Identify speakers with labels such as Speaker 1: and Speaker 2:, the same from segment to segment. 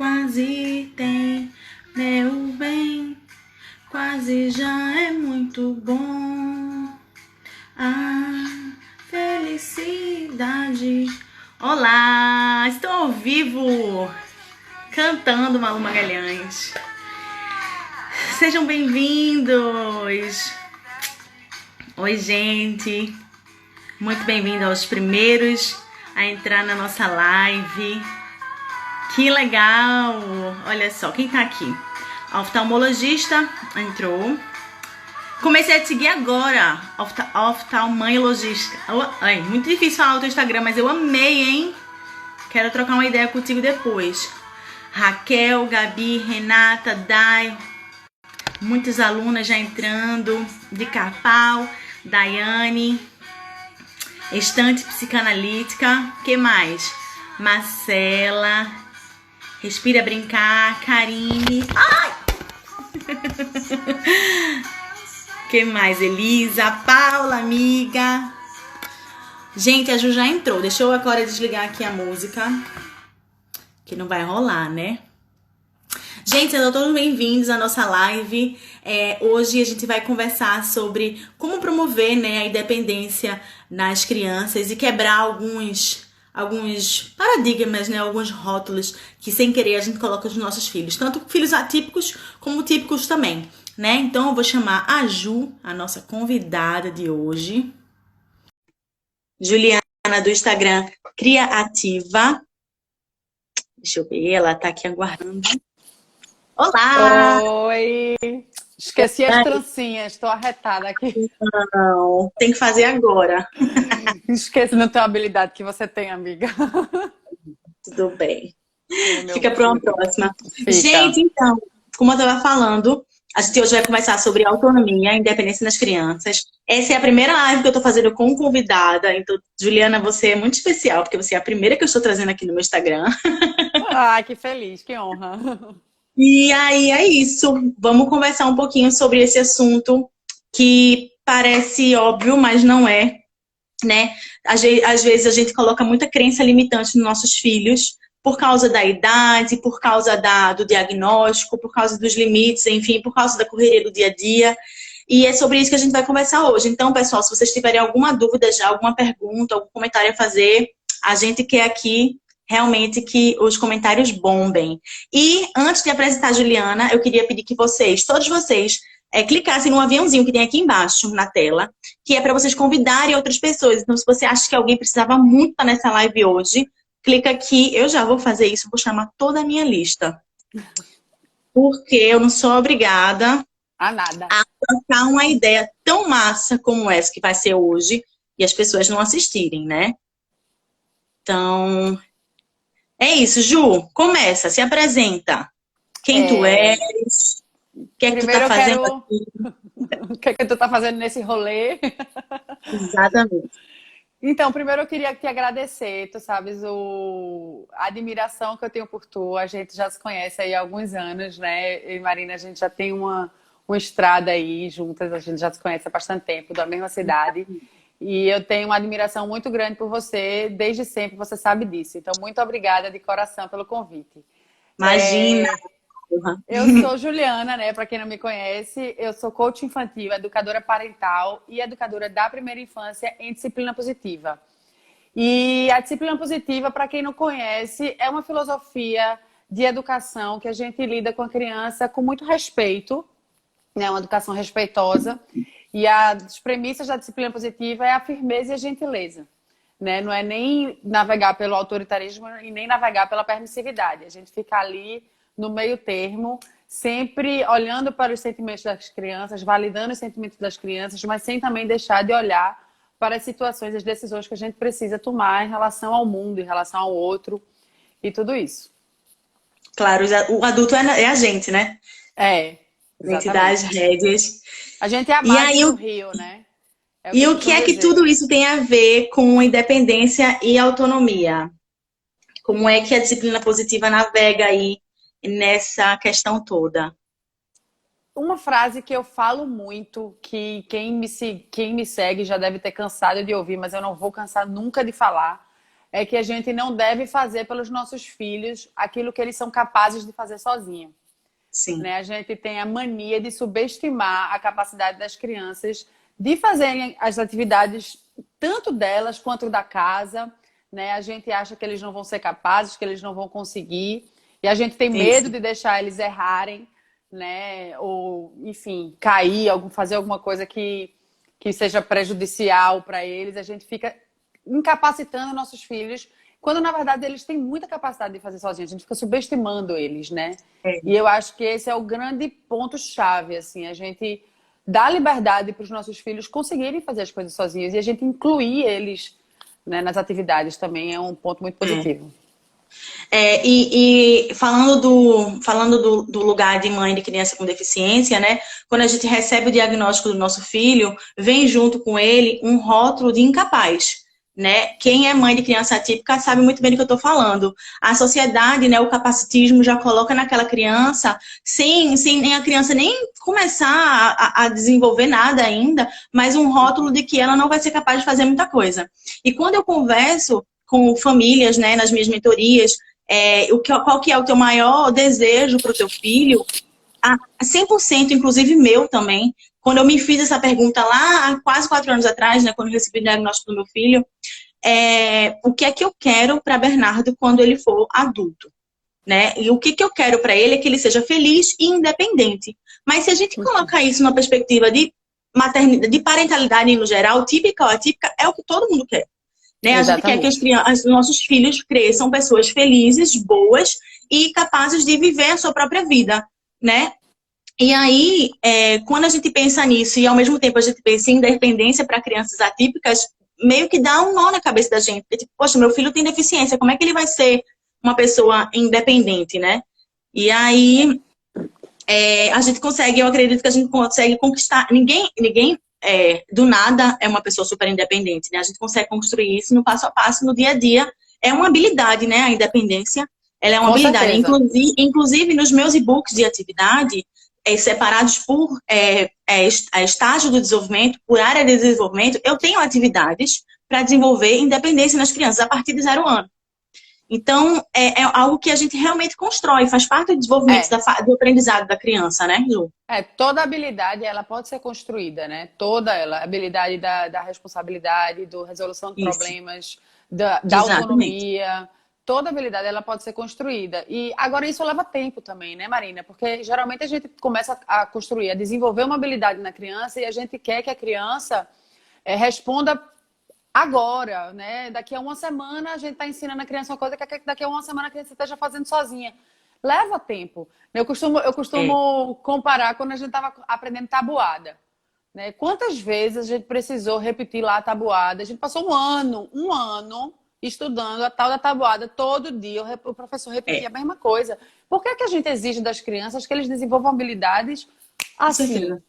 Speaker 1: quase tem, meu bem, quase já é muito bom. A felicidade. Olá, estou ao vivo cantando Malu Magalhães. Sejam bem-vindos. Oi, gente. Muito bem-vindo aos primeiros a entrar na nossa live. Que legal! Olha só, quem tá aqui? A oftalmologista entrou. Comecei a te seguir agora, oftalmologista. Ai, muito difícil falar o teu Instagram, mas eu amei, hein? Quero trocar uma ideia contigo depois. Raquel, Gabi, Renata, Dai, muitas alunas já entrando. De Carpal, Daiane, Estante Psicanalítica, que mais? Marcela, Respira Brincar, Karine. Ai! Que mais? Elisa, Paula, amiga. Gente, a Ju já entrou. Deixa eu agora desligar aqui a música, que não vai rolar, né? Gente, sejam todos bem-vindos à nossa live. Hoje a gente vai conversar sobre como promover, né, a independência nas crianças e quebrar alguns paradigmas, né, alguns rótulos que sem querer a gente coloca nos nossos filhos. Tanto filhos atípicos como típicos também, né? Então eu vou chamar a Ju, a nossa convidada de hoje. Juliana, do Instagram Cria Ativa. Deixa eu ver, ela tá aqui aguardando. Olá!
Speaker 2: Oi! Esqueci as trancinhas, estou arretada aqui.
Speaker 1: Não, tem que fazer agora.
Speaker 2: Esqueci da tua habilidade que você tem, amiga.
Speaker 1: Tudo bem.
Speaker 2: Meu
Speaker 1: Fica para uma próxima.
Speaker 2: Fica.
Speaker 1: Gente, então, como eu estava falando, a gente hoje vai conversar sobre autonomia e independência das crianças. Essa é a primeira live que eu estou fazendo com convidada. Então, Juliana, você é muito especial, porque você é a primeira que eu estou trazendo aqui no meu Instagram.
Speaker 2: Ai, que feliz, que honra.
Speaker 1: E aí é isso. Vamos conversar um pouquinho sobre esse assunto que parece óbvio, mas não é, né? Às vezes a gente coloca muita crença limitante nos nossos filhos por causa da idade, por causa do diagnóstico, por causa dos limites, enfim, por causa da correria do dia a dia. E é sobre isso que a gente vai conversar hoje. Então, pessoal, se vocês tiverem alguma dúvida já, alguma pergunta, algum comentário a fazer, a gente quer aqui realmente que os comentários bombem. E antes de apresentar a Juliana, eu queria pedir que vocês, todos vocês, clicassem no aviãozinho que tem aqui embaixo na tela, que é para vocês convidarem outras pessoas. Então, se você acha que alguém precisava muito estar nessa live hoje, clica aqui. Eu já vou fazer isso, vou chamar toda a minha lista. Porque eu não sou obrigada
Speaker 2: a nada.
Speaker 1: A trocar uma ideia tão massa como essa que vai ser hoje e as pessoas não assistirem, né? Então, é isso. Ju, começa, se apresenta. Quem tu és? O que é que tu tá fazendo aqui?
Speaker 2: O que é que tu tá fazendo nesse rolê?
Speaker 1: Exatamente.
Speaker 2: Então, primeiro eu queria te agradecer, tu sabes, a admiração que eu tenho por tu. A gente já se conhece aí há alguns anos, né? Eu e Marina, a gente já tem uma estrada aí juntas, a gente já se conhece há bastante tempo, da mesma cidade. E eu tenho uma admiração muito grande por você, desde sempre, você sabe disso. Então, muito obrigada de coração pelo convite.
Speaker 1: Imagina!
Speaker 2: Eu sou Juliana, né? Para quem não me conhece, eu sou coach infantil, educadora parental e educadora da primeira infância em disciplina positiva. E a disciplina positiva, para quem não conhece, é uma filosofia de educação que a gente lida com a criança com muito respeito, né? Uma educação respeitosa. E as premissas da disciplina positiva é a firmeza e a gentileza, né? Não é nem navegar pelo autoritarismo e nem navegar pela permissividade. A gente fica ali no meio termo, sempre olhando para os sentimentos das crianças, validando os sentimentos das crianças, mas sem também deixar de olhar para as situações, as decisões que a gente precisa tomar em relação ao mundo, em relação ao outro e tudo isso.
Speaker 1: Claro, o adulto é a gente, né?
Speaker 2: É,
Speaker 1: A gente dá as rédeas.
Speaker 2: A gente é a margem do rio, né?
Speaker 1: E o que é que tudo isso tem a ver com independência e autonomia? Como é que a disciplina positiva navega aí nessa questão toda?
Speaker 2: Uma frase que eu falo muito, que quem me segue já deve ter cansado de ouvir, mas eu não vou cansar nunca de falar, é que a gente não deve fazer pelos nossos filhos aquilo que eles são capazes de fazer sozinhos.
Speaker 1: Sim.
Speaker 2: Né? A gente tem a mania de subestimar a capacidade das crianças de fazerem as atividades, tanto delas quanto da casa. Né? A gente acha que eles não vão ser capazes, que eles não vão conseguir. E a gente tem medo
Speaker 1: Isso.
Speaker 2: de deixar eles errarem, né? Ou, enfim, cair, fazer alguma coisa que seja prejudicial para eles. A gente fica incapacitando nossos filhos, quando na verdade eles têm muita capacidade de fazer sozinhos. A gente fica subestimando eles, né?
Speaker 1: É.
Speaker 2: E eu acho que esse é o grande ponto-chave, assim, a gente dá liberdade para os nossos filhos conseguirem fazer as coisas sozinhos e a gente incluir eles, né, nas atividades também é um ponto muito positivo.
Speaker 1: E falando do lugar de mãe de criança com deficiência, né? Quando a gente recebe o diagnóstico do nosso filho, vem junto com ele um rótulo de incapaz. Né? Quem é mãe de criança atípica sabe muito bem do que eu estou falando. A sociedade, né, o capacitismo já coloca naquela criança, sem nem a criança nem começar a desenvolver nada ainda, mas um rótulo de que ela não vai ser capaz de fazer muita coisa. E quando eu converso com famílias, né, nas minhas mentorias, qual que é o teu maior desejo para o teu filho? 100%, inclusive meu também. Quando eu me fiz essa pergunta lá há quase 4 anos atrás, né, quando eu recebi o diagnóstico do meu filho, o que é que eu quero para Bernardo quando ele for adulto? Né? E o que eu quero para ele é que ele seja feliz e independente. Mas se a gente colocar isso numa perspectiva de maternidade, de parentalidade no geral, típica ou atípica, é o que todo mundo quer. Né? A gente quer que os nossos filhos cresçam pessoas felizes, boas e capazes de viver a sua própria vida, né? E aí, quando a gente pensa nisso e ao mesmo tempo a gente pensa em independência para crianças atípicas, meio que dá um nó na cabeça da gente. Porque, tipo, poxa, meu filho tem deficiência, como é que ele vai ser uma pessoa independente, né? E aí, a gente consegue, eu acredito que a gente consegue conquistar. Ninguém do nada é uma pessoa super independente, né? A gente consegue construir isso no passo a passo, no dia a dia. É uma habilidade, né? A independência, ela é uma
Speaker 2: Com
Speaker 1: habilidade.
Speaker 2: certeza.
Speaker 1: Inclusive, nos meus e-books de atividade, separados por estágio do desenvolvimento, por área de desenvolvimento, eu tenho atividades para desenvolver independência nas crianças a partir de 0 ano. Então, é algo que a gente realmente constrói, faz parte do desenvolvimento do aprendizado da criança, né, Lu?
Speaker 2: Toda habilidade, ela pode ser construída, né? Toda ela. A habilidade da responsabilidade, da resolução de problemas, da autonomia. Toda habilidade, ela pode ser construída. E agora isso leva tempo também, né, Marina? Porque geralmente a gente começa a construir, a desenvolver uma habilidade na criança e a gente quer que a criança responda agora, né? Daqui a uma semana a gente está ensinando a criança uma coisa que daqui a uma semana a criança esteja fazendo sozinha. Leva tempo. Eu costumo comparar quando a gente estava aprendendo tabuada. Né? Quantas vezes a gente precisou repetir lá a tabuada? A gente passou um ano estudando a tal da tabuada todo dia. O professor repetia a mesma coisa. Por que a gente exige das crianças que eles desenvolvam habilidades assim?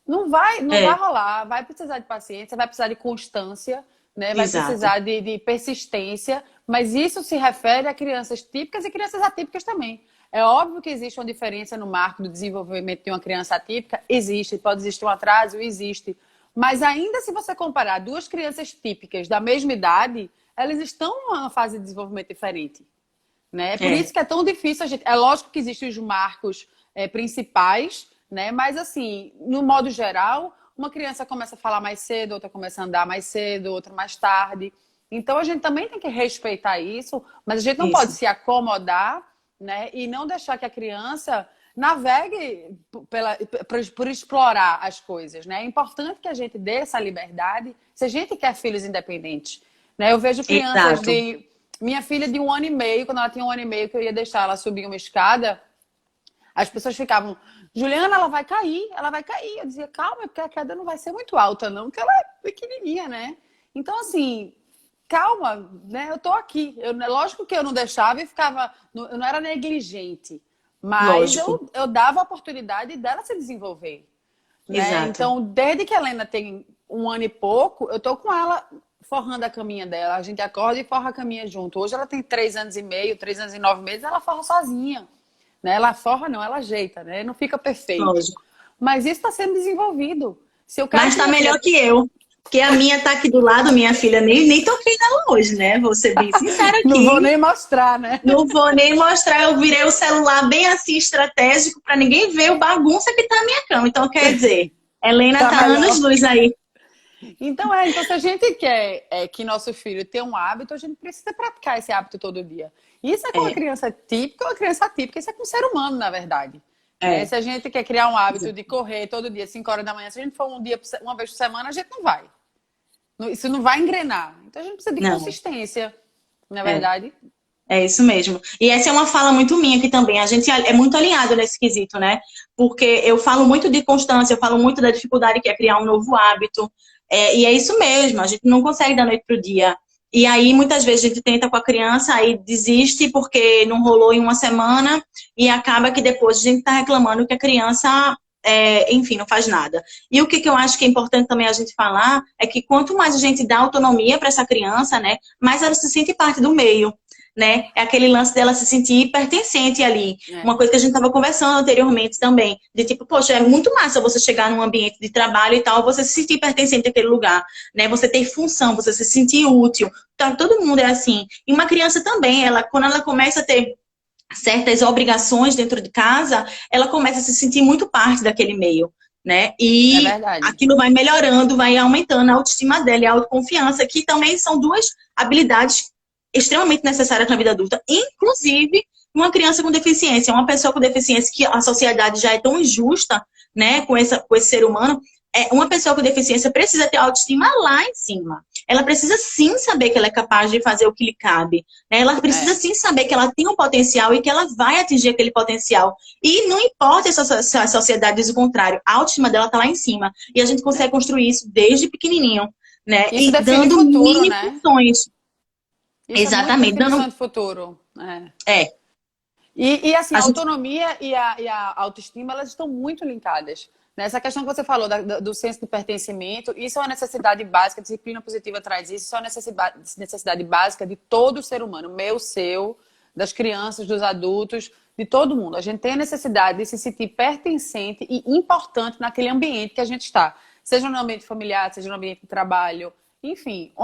Speaker 2: Não vai rolar. Vai precisar de paciência, vai precisar de constância, né? Vai precisar de persistência. Mas isso se refere a crianças típicas e crianças atípicas também. É óbvio que existe uma diferença no marco do desenvolvimento de uma criança atípica. Existe. Pode existir um atraso? Existe. Mas ainda se você comparar 2 crianças típicas da mesma idade, elas estão numa fase de desenvolvimento diferente. Né? Por isso que é tão difícil a gente... É lógico que existem os marcos principais, né? Mas assim, no modo geral, uma criança começa a falar mais cedo, outra começa a andar mais cedo, outra mais tarde. Então a gente também tem que respeitar isso, mas a gente não pode se acomodar, né? E não deixar que a criança navegue por explorar as coisas, né? É importante que a gente dê essa liberdade se a gente quer filhos independentes. Né? Eu vejo crianças de... Minha filha de 1 ano e meio, quando ela tinha 1 ano e meio, que eu ia deixar ela subir uma escada, as pessoas ficavam, Juliana, ela vai cair, ela vai cair. Eu dizia, calma, porque a queda não vai ser muito alta, não, porque ela é pequenininha, né? Então, assim, calma, né? Eu tô aqui. Lógico que eu não deixava e ficava... Eu não era negligente, mas eu dava a oportunidade dela se desenvolver. Né? Então, desde que a Helena tem 1 ano e pouco, eu tô com ela forrando a caminha dela. A gente acorda e forra a caminha junto. Hoje ela tem 3 anos e meio, 3 anos e 9 meses, ela forra sozinha. Né? Ela forra, não, ela ajeita, né? Não fica perfeito. Lógico. Mas isso está sendo desenvolvido.
Speaker 1: Mas está melhor que eu. Porque a minha tá aqui do lado, minha filha, nem toquei nela hoje, né? Vou ser bem sincera aqui.
Speaker 2: Não vou nem mostrar, né?
Speaker 1: Não vou nem mostrar, eu virei o celular bem assim estratégico para ninguém ver o bagunça que tá na minha cama. Então, quer dizer, Helena tá anos luz aí.
Speaker 2: Então se a gente quer que nosso filho tenha um hábito, a gente precisa praticar esse hábito todo dia. Isso é com uma criança típica ou uma criança atípica, isso é com um ser humano, na verdade. Se a gente quer criar um hábito de correr todo dia, 5 horas da manhã, se a gente for uma vez por semana, a gente não vai. Isso não vai engrenar. Então a gente precisa de consistência, não é verdade?
Speaker 1: É isso mesmo. E essa é uma fala muito minha aqui também. A gente é muito alinhado nesse quesito, né? Porque eu falo muito de constância, eu falo muito da dificuldade que é criar um novo hábito. E é isso mesmo, a gente não consegue da noite pro dia. E aí, muitas vezes, a gente tenta com a criança, aí desiste porque não rolou em uma semana e acaba que depois a gente tá reclamando que a criança, enfim, não faz nada. E o que eu acho que é importante também a gente falar é que quanto mais a gente dá autonomia para essa criança, né, mais ela se sente parte do meio. Né? É aquele lance dela se sentir pertencente ali. Uma coisa que a gente estava conversando anteriormente também. De tipo, poxa, é muito massa você chegar num ambiente de trabalho e tal, você se sentir pertencente àquele lugar, né? Você ter função, você se sentir útil. Então, todo mundo é assim. E uma criança também, quando ela começa a ter certas obrigações dentro de casa, ela começa a se sentir muito parte daquele meio. Né? E aquilo vai melhorando, vai aumentando a autoestima dela e a autoconfiança, que também são duas habilidades extremamente necessárias na vida adulta, inclusive uma criança com deficiência, uma pessoa com deficiência, que a sociedade já é tão injusta, né, com esse ser humano. Uma pessoa com deficiência precisa ter autoestima lá em cima. Ela precisa sim saber que ela é capaz de fazer o que lhe cabe. Né? Ela precisa sim saber que ela tem um potencial e que ela vai atingir aquele potencial. E não importa se a sociedade diz o contrário, a autoestima dela está lá em cima. E a gente consegue construir isso desde pequenininho, né?
Speaker 2: Isso
Speaker 1: e dando
Speaker 2: futuro,
Speaker 1: mini
Speaker 2: né?
Speaker 1: funções.
Speaker 2: Isso
Speaker 1: exatamente.
Speaker 2: É muito de futuro. E assim, a autonomia e a autoestima, elas estão muito linkadas. Nessa questão que você falou do senso de pertencimento, isso é uma necessidade básica, a disciplina positiva traz isso é uma necessidade básica de todo ser humano, meu, seu, das crianças, dos adultos, de todo mundo. A gente tem a necessidade de se sentir pertencente e importante naquele ambiente que a gente está. Seja no ambiente familiar, seja no ambiente de trabalho, enfim,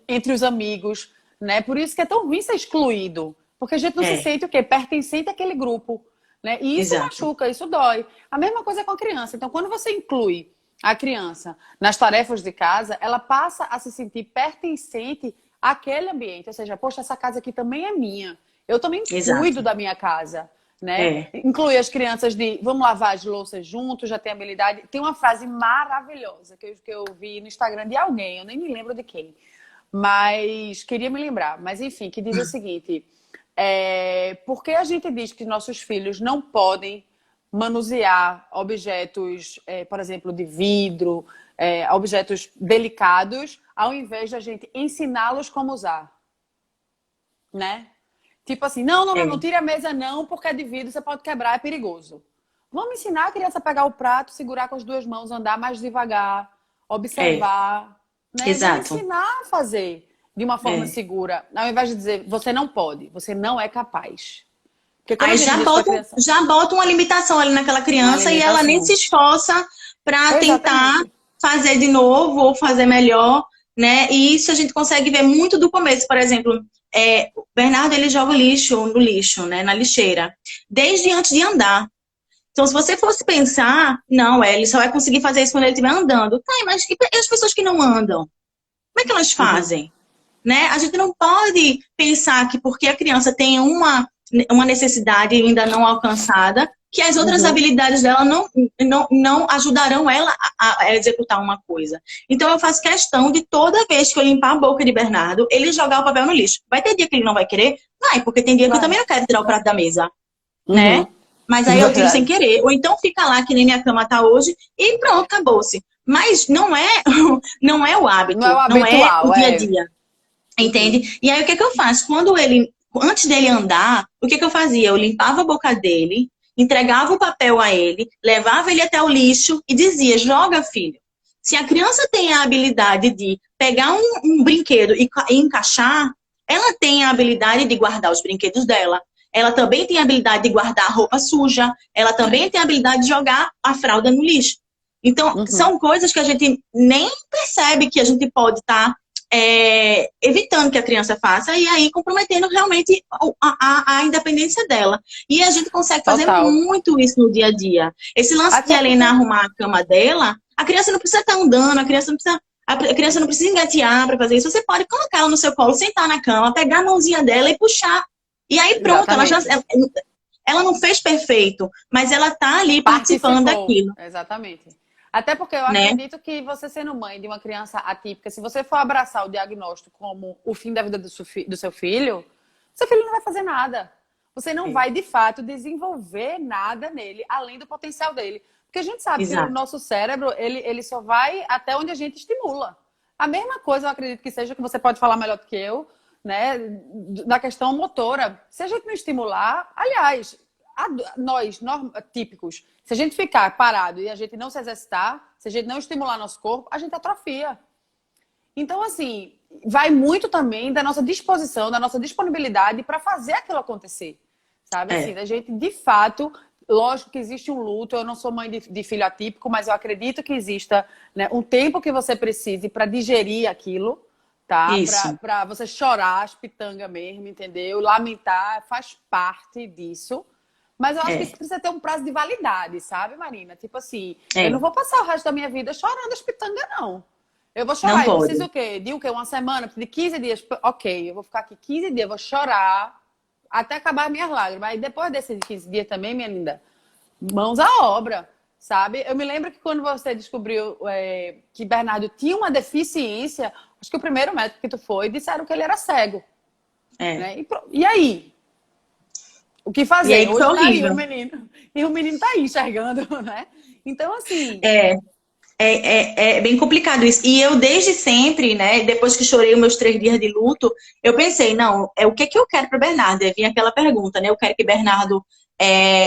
Speaker 2: entre os amigos, né? Por isso que é tão ruim ser excluído. Porque a gente não se sente o quê? Pertencente àquele grupo. Né? E isso machuca, isso dói. A mesma coisa com a criança. Então, quando você inclui a criança nas tarefas de casa, ela passa a se sentir pertencente àquele ambiente. Ou seja, poxa, essa casa aqui também é minha. Eu também cuido da minha casa. Né? Inclui as crianças de vamos lavar as louças juntos, já tem habilidade. Tem uma frase maravilhosa que eu vi no Instagram de alguém, eu nem me lembro de quem. Mas queria me lembrar. Mas enfim, que diz o seguinte... por que a gente diz que nossos filhos não podem manusear objetos, por exemplo, de vidro, objetos delicados, ao invés de a gente ensiná-los como usar? Né? Tipo assim, não tire a mesa não, porque é de vidro, você pode quebrar, é perigoso. Vamos ensinar a criança a pegar o prato, segurar com as duas mãos, andar mais devagar, observar. Né? Vamos ensinar a fazer de uma forma segura, ao invés de dizer, você não pode, você não é capaz.
Speaker 1: Aí já bota uma limitação ali naquela criança e ela nem se esforça para tentar fazer de novo ou fazer melhor, né? E isso a gente consegue ver muito do começo. Por exemplo, o Bernardo, ele joga o lixo no lixo, né? Na lixeira, desde antes de andar. Então, se você fosse pensar, não, ele só vai conseguir fazer isso quando ele estiver andando. Tá, mas e as pessoas que não andam? Como é que elas fazem? Né? A gente não pode pensar que porque a criança tem uma necessidade ainda não alcançada, que as outras habilidades dela não ajudarão ela a executar uma coisa. Então, eu faço questão de toda vez que eu limpar a boca de Bernardo, ele jogar o papel no lixo. Vai ter dia que ele não vai querer? Vai, porque tem dia que eu também não quero tirar o prato da mesa. Né? Mas aí eu tiro sem querer. Ou então fica lá, que nem minha cama tá hoje, e pronto, acabou-se. Mas não é o hábito, não é o dia a dia. Entende? E aí, o que eu faço? Antes dele andar, o que eu fazia? Eu limpava a boca dele, entregava o papel a ele, levava ele até o lixo e dizia, joga, filho. Se a criança tem a habilidade de pegar um brinquedo e encaixar, ela tem a habilidade de guardar os brinquedos dela. Ela também tem a habilidade de guardar a roupa suja. Ela também tem a habilidade de jogar a fralda no lixo. Então,
Speaker 2: Uhum.
Speaker 1: são coisas que a gente nem percebe que a gente pode estar evitando que a criança faça e aí comprometendo realmente a independência dela. E a gente consegue fazer
Speaker 2: Total.
Speaker 1: muito isso no dia a dia. Esse lance de
Speaker 2: Até
Speaker 1: Helena
Speaker 2: porque.
Speaker 1: arrumar a cama dela, a criança não precisa estar andando, a criança não precisa engatear para fazer isso. Você pode colocar ela no seu colo, sentar na cama, pegar a mãozinha dela e puxar. E aí pronto,
Speaker 2: Exatamente.
Speaker 1: ela não fez perfeito, mas ela tá ali participando
Speaker 2: Participou.
Speaker 1: daquilo,
Speaker 2: Exatamente. Até porque eu
Speaker 1: né?
Speaker 2: acredito que você sendo mãe de uma criança atípica, se você for abraçar o diagnóstico como o fim da vida do seu filho não vai fazer nada. Você não
Speaker 1: É,
Speaker 2: vai, de fato, desenvolver nada nele, além do potencial dele. Porque a gente sabe que o
Speaker 1: exato.
Speaker 2: nosso cérebro, ele só vai até onde a gente estimula. A mesma coisa, eu acredito que seja, que você pode falar melhor do que eu, né, da questão motora. Se a gente não estimular, aliás, nós, típicos, se a gente ficar parado e a gente não se exercitar, se a gente não estimular nosso corpo, a gente atrofia. Então, assim, vai muito também da nossa disposição, da nossa disponibilidade para fazer aquilo acontecer. Sabe assim,
Speaker 1: É,
Speaker 2: da gente, de fato, lógico que existe um luto, eu não sou mãe de filho atípico, mas eu acredito que exista, né, um tempo que você precise para digerir aquilo, tá?
Speaker 1: isso.
Speaker 2: Para você chorar as pitangas mesmo, entendeu? Lamentar faz parte disso. Mas eu acho que isso
Speaker 1: É,
Speaker 2: precisa ter um prazo de validade, sabe, Marina? Tipo assim, eu não
Speaker 1: é.
Speaker 2: vou passar o resto da minha vida chorando as pitangas, não. Eu vou
Speaker 1: Não
Speaker 2: chorar, eu preciso
Speaker 1: pode.
Speaker 2: o quê? De o quê? Uma semana? Preciso de 15 dias? Ok, eu vou ficar aqui 15 dias, vou chorar até acabar as minhas lágrimas. Aí depois desses 15 dias também, minha linda, mãos à obra, sabe? Eu me lembro que quando você descobriu que Bernardo tinha uma deficiência, acho que o primeiro médico que tu foi, disseram que ele era cego,
Speaker 1: É.
Speaker 2: né? E aí? O que
Speaker 1: E
Speaker 2: fazer?
Speaker 1: aí foi
Speaker 2: Hoje tá aí o
Speaker 1: horrível.
Speaker 2: menino. E o menino tá aí enxergando, né? Então, assim,
Speaker 1: É, é bem complicado isso. E eu, desde sempre, né, depois que chorei os meus 3 dias de luto, eu pensei, não, o que é que eu quero para Bernardo? Aí vinha aquela pergunta, né? Eu quero que Bernardo,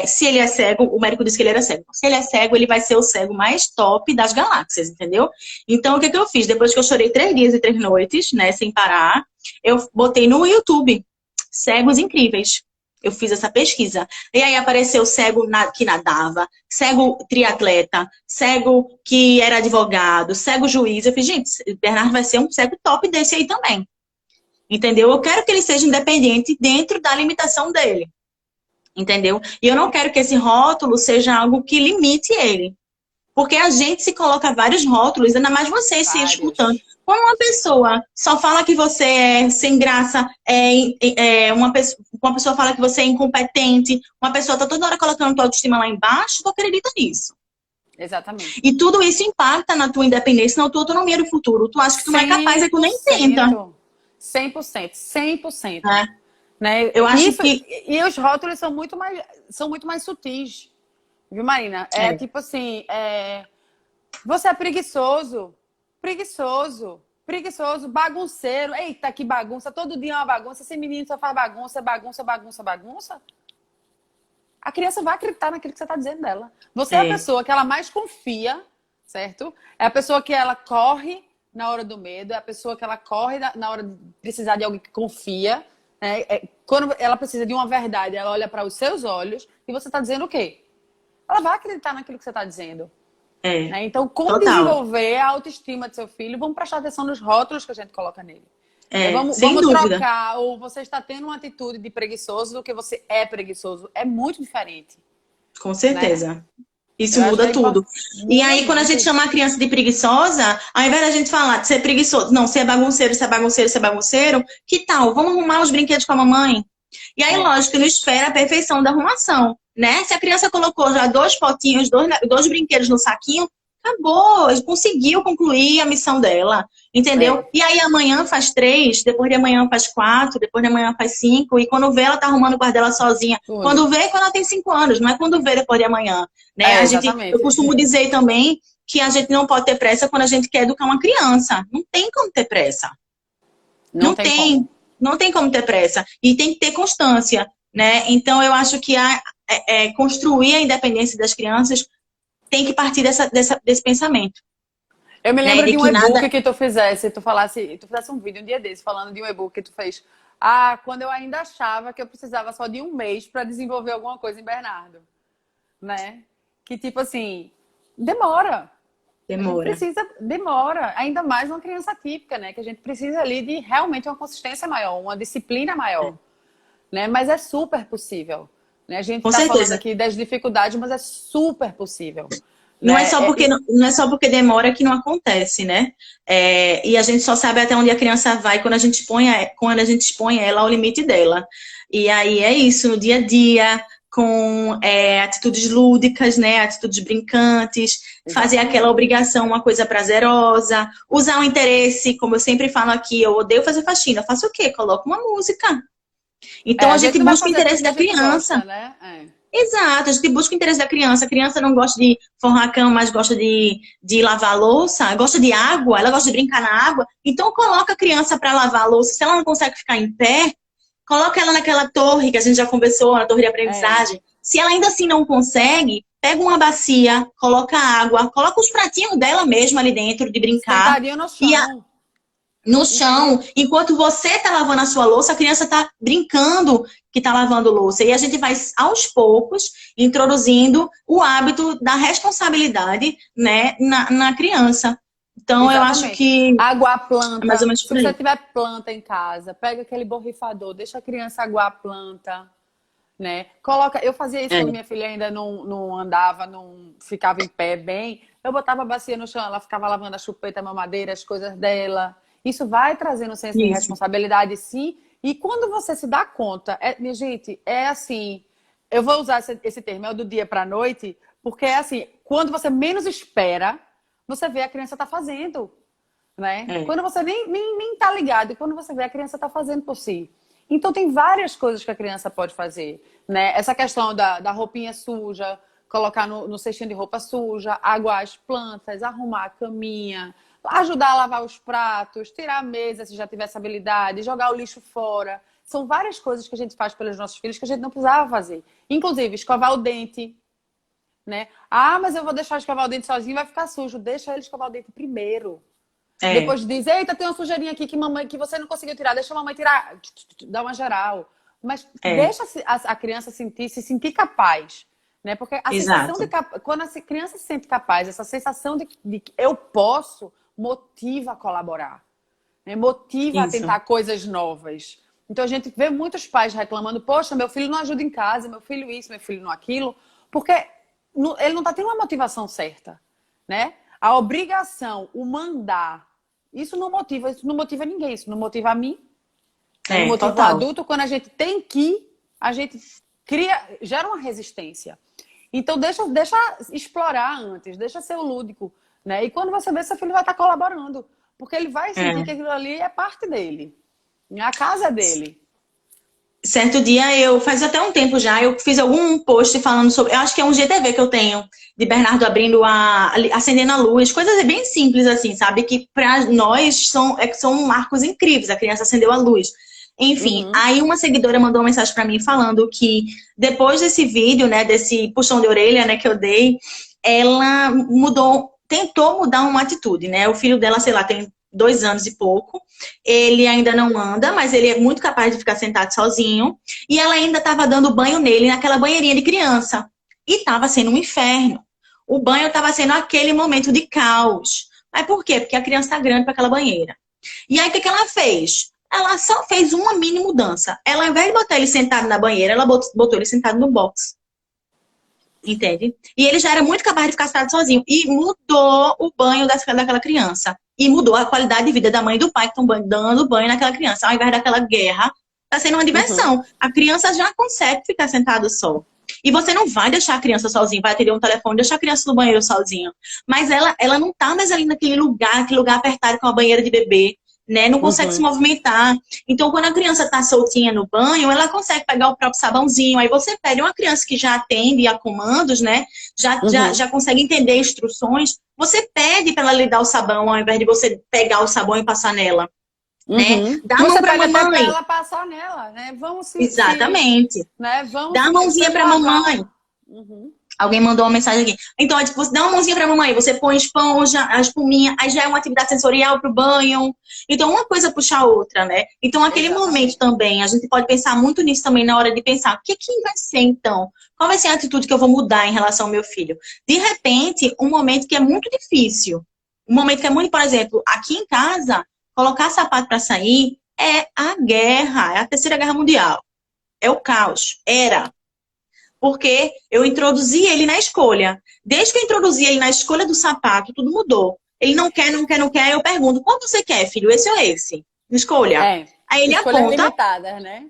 Speaker 1: se ele é cego, o médico disse que ele era cego. Se ele é cego, ele vai ser o cego mais top das galáxias, entendeu? Então, o que é que eu fiz? Depois que eu chorei 3 dias e 3 noites, né, sem parar, eu botei no YouTube, cegos incríveis. Eu fiz essa pesquisa. E aí apareceu cego que nadava, cego triatleta, cego que era advogado, cego juiz. Eu falei, gente, Bernardo vai ser um cego top desse aí também. Entendeu? Eu quero que ele seja independente dentro da limitação dele. Entendeu? E eu não quero que esse rótulo seja algo que limite ele. Porque a gente se coloca vários rótulos, ainda mais você se escutando.
Speaker 2: vários.
Speaker 1: Quando uma pessoa só fala que você é sem graça, uma pessoa fala que você é incompetente, uma pessoa está toda hora colocando tua autoestima lá embaixo, tu acredita nisso.
Speaker 2: Exatamente.
Speaker 1: E tudo isso impacta na tua independência, na tua autonomia do futuro. Tu acha que tu não é capaz,
Speaker 2: cem
Speaker 1: aí tu
Speaker 2: por
Speaker 1: nem tenta.
Speaker 2: cento 100%, 100%.
Speaker 1: Né?
Speaker 2: Né?
Speaker 1: Eu acho
Speaker 2: Isso,
Speaker 1: que.
Speaker 2: e os rótulos são muito mais sutis. Viu, Marina? É
Speaker 1: É,
Speaker 2: tipo assim, você é preguiçoso, preguiçoso, preguiçoso, bagunceiro. Eita, que bagunça, todo dia é uma bagunça. Esse menino só faz bagunça, bagunça, bagunça, bagunça. A criança vai acreditar naquilo que você está dizendo dela. Você é a
Speaker 1: é,
Speaker 2: pessoa que ela mais confia, certo? É a pessoa que ela corre na hora do medo, é a pessoa que ela corre na hora de precisar de alguém que confia. Né? Quando ela precisa de uma verdade, ela olha para os seus olhos e você está dizendo o quê? Ela vai acreditar naquilo que você está dizendo.
Speaker 1: é.
Speaker 2: Né? Então, como
Speaker 1: Total.
Speaker 2: desenvolver a autoestima do seu filho? Vamos prestar atenção nos rótulos que a gente coloca nele. Né?
Speaker 1: Sem
Speaker 2: Vamos
Speaker 1: dúvida.
Speaker 2: trocar, ou você está tendo uma atitude de preguiçoso do que você é preguiçoso. É muito diferente,
Speaker 1: Com
Speaker 2: né?
Speaker 1: certeza. Isso
Speaker 2: Eu acho que
Speaker 1: muda
Speaker 2: é
Speaker 1: tudo. E
Speaker 2: muda
Speaker 1: aí, quando a gente
Speaker 2: muito.
Speaker 1: chama a criança de preguiçosa, ao invés da gente falar de ser preguiçoso, não, ser bagunceiro, ser bagunceiro, ser bagunceiro, que tal? Vamos arrumar os brinquedos com a mamãe? E aí,
Speaker 2: É,
Speaker 1: lógico, não espera a perfeição da arrumação, né? Se a criança colocou já 2 potinhos, dois brinquedos no saquinho, acabou, conseguiu concluir a missão dela, entendeu?
Speaker 2: é.
Speaker 1: E aí amanhã faz 3, depois de amanhã faz 4, depois de amanhã faz 5, e quando vê, ela tá arrumando o quarto dela sozinha.
Speaker 2: Tudo.
Speaker 1: Quando vê, quando ela tem 5 anos, não é quando vê depois de amanhã, né? Eu
Speaker 2: Exatamente.
Speaker 1: costumo dizer também que a gente não pode ter pressa quando a gente quer educar uma criança. Não tem como ter pressa.
Speaker 2: Não
Speaker 1: Não
Speaker 2: tem como.
Speaker 1: tem, não tem como ter pressa. E tem que ter constância, né? Então, eu acho que construir a independência das crianças tem que partir desse pensamento,
Speaker 2: Eu me
Speaker 1: né?
Speaker 2: lembro
Speaker 1: De
Speaker 2: de um
Speaker 1: que
Speaker 2: e-book
Speaker 1: nada.
Speaker 2: que tu fizesse um vídeo um dia desse falando de um e-book que tu fez. Quando eu ainda achava que eu precisava só de um mês para desenvolver alguma coisa em Bernardo, né? Que tipo assim, demora. A gente
Speaker 1: Demora.
Speaker 2: precisa, demora, ainda mais uma criança típica, né? Que a gente precisa ali de realmente uma consistência maior, uma disciplina maior, né? Mas é super possível, né? A gente
Speaker 1: Com
Speaker 2: está falando
Speaker 1: certeza.
Speaker 2: aqui das dificuldades, mas é super possível,
Speaker 1: Não é
Speaker 2: né?
Speaker 1: só porque não é só porque demora que não acontece, né? E a gente só sabe até onde a criança vai quando a gente expõe ela ao limite dela. E aí é isso, no dia a dia, com atitudes lúdicas, né? Atitudes brincantes, fazer aquela
Speaker 2: Exatamente.
Speaker 1: obrigação uma coisa prazerosa, usar o interesse, como eu sempre falo aqui, eu odeio fazer faxina. Eu faço o quê? Coloco uma música. Então
Speaker 2: É,
Speaker 1: a
Speaker 2: a gente
Speaker 1: gente
Speaker 2: não vai
Speaker 1: busca o
Speaker 2: fazer
Speaker 1: interesse
Speaker 2: porque a
Speaker 1: da
Speaker 2: gente
Speaker 1: criança.
Speaker 2: gosta, né? É.
Speaker 1: Exato, a gente busca o interesse da criança. A criança não gosta de forrar a cama, mas gosta de lavar a louça, gosta de água, ela gosta de brincar na água. Então, coloca a criança para lavar a louça. Se ela não consegue ficar em pé, coloca ela naquela torre que a gente já conversou, na torre de
Speaker 2: É.
Speaker 1: aprendizagem. Se ela ainda assim não consegue, pega uma bacia, coloca água, coloca os pratinhos dela mesma ali dentro de brincar.
Speaker 2: Sentadinho no
Speaker 1: E
Speaker 2: chão.
Speaker 1: no
Speaker 2: Uhum.
Speaker 1: chão, enquanto você está lavando a sua louça, a criança está brincando que está lavando louça. E a gente vai, aos poucos, introduzindo o hábito da responsabilidade, né, na criança. Então, eu acho
Speaker 2: Exatamente.
Speaker 1: que
Speaker 2: Aguar a
Speaker 1: é mais ou
Speaker 2: planta.
Speaker 1: menos
Speaker 2: Se
Speaker 1: por
Speaker 2: você
Speaker 1: aí.
Speaker 2: tiver planta em casa, pega aquele borrifador, deixa a criança aguar a planta, né? Coloca. Eu fazia isso
Speaker 1: É,
Speaker 2: quando minha filha ainda não andava, não ficava em pé bem. Eu botava a bacia no chão, ela ficava lavando a chupeta, a mamadeira, as coisas dela. Isso vai trazendo um senso de
Speaker 1: isso.
Speaker 2: responsabilidade, sim. E quando você se dá conta, minha gente, é assim. Eu vou usar esse termo, é o do dia para a noite, porque é assim, quando você menos espera, você vê a criança tá fazendo, né?
Speaker 1: É,
Speaker 2: Quando você nem tá ligado, e quando você vê a criança tá fazendo por si. Então tem várias coisas que a criança pode fazer, né? Essa questão da roupinha suja, colocar no cestinho de roupa suja, aguar as plantas, arrumar a caminha, ajudar a lavar os pratos, tirar a mesa se já tiver essa habilidade, jogar o lixo fora. São várias coisas que a gente faz pelos nossos filhos que a gente não precisava fazer. Inclusive, escovar o dente, né? Ah, mas eu vou deixar escovar o dente sozinho, vai ficar sujo. Deixa ele escovar o dente primeiro.
Speaker 1: é,
Speaker 2: Depois diz, eita, tem uma sujeirinha aqui que você não conseguiu tirar, deixa a mamãe tirar, dá uma geral. Mas
Speaker 1: é,
Speaker 2: deixa a criança se sentir capaz, né? Porque a sensação
Speaker 1: exato.
Speaker 2: quando a criança se sente capaz, essa sensação de que eu posso, motiva a colaborar, né? Motiva a
Speaker 1: Isso.
Speaker 2: tentar coisas novas. Então a gente vê muitos pais reclamando, poxa, meu filho não ajuda em casa, meu filho isso, meu filho não aquilo, porque ele não está tendo uma motivação certa, né? A obrigação, o mandar, isso não motiva ninguém, isso não motiva a mim, né? Não motiva o
Speaker 1: Total.
Speaker 2: adulto. Quando a gente tem a gente gera uma resistência. Então deixa explorar antes, deixa ser o lúdico, né? E quando você vê, seu filho vai estar colaborando, porque ele vai sentir que
Speaker 1: É.
Speaker 2: aquilo ali é parte dele, a casa é dele.
Speaker 1: Certo dia, faz até um tempo já, eu fiz algum post falando sobre, eu acho que é um GTV que eu tenho, de Bernardo abrindo acendendo a luz, coisas bem simples assim, sabe? Que para nós são marcos incríveis, a criança acendeu a luz. Enfim,
Speaker 2: Uhum.
Speaker 1: aí uma seguidora mandou uma mensagem para mim falando que depois desse vídeo, né, desse puxão de orelha, né, que eu dei, ela tentou mudar uma atitude, né? O filho dela, sei lá, tem 2 anos e pouco. Ele ainda não anda, mas ele é muito capaz de ficar sentado sozinho. E ela ainda estava dando banho nele naquela banheirinha de criança. E estava sendo um inferno. O banho estava sendo aquele momento de caos. Mas por quê? Porque a criança está grande para aquela banheira. E aí, o que ela fez? Ela só fez uma mini mudança. Ela, ao invés de botar ele sentado na banheira, ela botou ele sentado no box. Entende? E ele já era muito capaz de ficar sentado sozinho. E mudou o banho daquela criança. E mudou a qualidade de vida da mãe e do pai que estão dando banho naquela criança. Ao invés daquela guerra, está sendo uma
Speaker 2: Uhum.
Speaker 1: diversão. A criança já consegue ficar sentada só. E você não vai deixar a criança sozinha, vai atender um telefone, deixar a criança no banheiro sozinha. Mas ela não tá mais ali naquele lugar, aquele lugar apertado com a banheira de bebê, né? Não consegue se
Speaker 2: Uhum.
Speaker 1: movimentar. Então, quando a criança tá soltinha no banho, ela consegue pegar o próprio sabãozinho. Aí você pede uma criança que já atende a comandos, né? Já
Speaker 2: Uhum.
Speaker 1: consegue entender instruções. Você pede para ela lhe dar o sabão, ao invés de você pegar o sabão e passar nela, né?
Speaker 2: Uhum.
Speaker 1: Dá a mão
Speaker 2: Você
Speaker 1: para
Speaker 2: pede até para
Speaker 1: mamãe.
Speaker 2: ela passar nela, né? Vamos
Speaker 1: Exatamente.
Speaker 2: né? Vamos
Speaker 1: Dá a
Speaker 2: se
Speaker 1: mãozinha para
Speaker 2: lavar.
Speaker 1: mamãe.
Speaker 2: Uhum.
Speaker 1: Alguém mandou uma mensagem aqui. Então, é tipo, você dá uma mãozinha pra mamãe, você põe esponja, a espuminha, aí já é uma atividade sensorial pro banho. Então, uma coisa puxa a outra, né? Então, aquele momento
Speaker 2: Exatamente.
Speaker 1: também, a gente pode pensar muito nisso também na hora de pensar, o que que vai ser, então? Qual vai ser a atitude que eu vou mudar em relação ao meu filho? De repente, um momento que é muito difícil. Um momento que é muito, por exemplo, aqui em casa, colocar sapato para sair é a guerra, é a Terceira Guerra Mundial. É o caos. Era. Porque eu introduzi ele na escolha. Desde que eu introduzi ele na escolha do sapato, tudo mudou. Ele não quer, não quer, não quer. Eu pergunto, qual você quer, filho? Esse ou esse? Escolha.
Speaker 2: É.
Speaker 1: Aí ele
Speaker 2: Escolhas
Speaker 1: aponta.
Speaker 2: limitadas, né?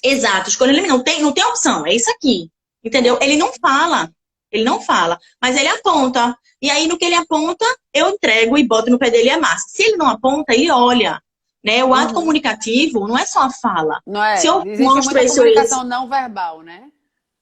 Speaker 1: Exato, escolha ele. Não tem opção. É isso aqui. Entendeu?
Speaker 2: É.
Speaker 1: Ele não fala. Ele não fala. Mas ele aponta. E aí, no que ele aponta, eu entrego e boto no pé dele e amasso. Se ele não aponta, ele olha. Né? O ato
Speaker 2: Uhum.
Speaker 1: comunicativo não é só a fala.
Speaker 2: Não
Speaker 1: Se
Speaker 2: é?
Speaker 1: eu
Speaker 2: Existe
Speaker 1: mostro
Speaker 2: muita
Speaker 1: esse ou esse.
Speaker 2: comunicação não verbal, né?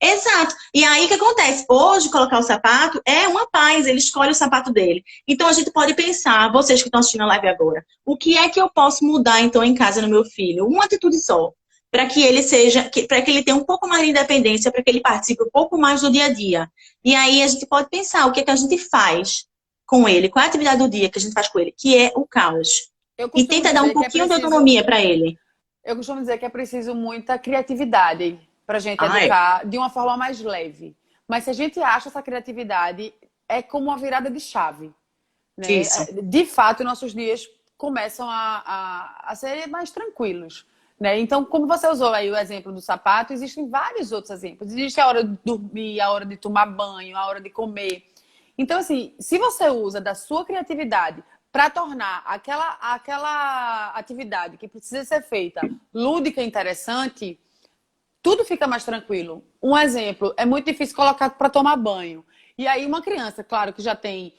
Speaker 1: Exato. E aí o que acontece? Hoje, colocar o sapato é uma paz, ele escolhe o sapato dele. Então a gente pode pensar, vocês que estão assistindo a live agora, o que é que eu posso mudar então em casa no meu filho? Uma atitude só. Para que ele seja, para que ele tenha um pouco mais de independência, para que ele participe um pouco mais do dia a dia. E aí a gente pode pensar o que é que a gente faz com ele, qual é a atividade do dia que a gente faz com ele, que é o caos.
Speaker 2: Eu
Speaker 1: E
Speaker 2: costumo
Speaker 1: tenta dar um
Speaker 2: dizer que é
Speaker 1: pouquinho de
Speaker 2: preciso,
Speaker 1: autonomia para ele.
Speaker 2: eu costumo dizer que é preciso muita criatividade para a gente
Speaker 1: Ai,
Speaker 2: educar de uma forma mais leve. Mas se a gente acha essa criatividade, é como uma virada de chave, né?
Speaker 1: isso.
Speaker 2: De fato, nossos dias começam a ser mais tranquilos, né? Então, como você usou aí o exemplo do sapato, existem vários outros exemplos. Existe a hora de dormir, a hora de tomar banho, a hora de comer. Então, assim, se você usa da sua criatividade para tornar aquela atividade que precisa ser feita lúdica e interessante, tudo fica mais tranquilo. Um exemplo, é muito difícil colocar para tomar banho. E aí uma criança, claro, que já tem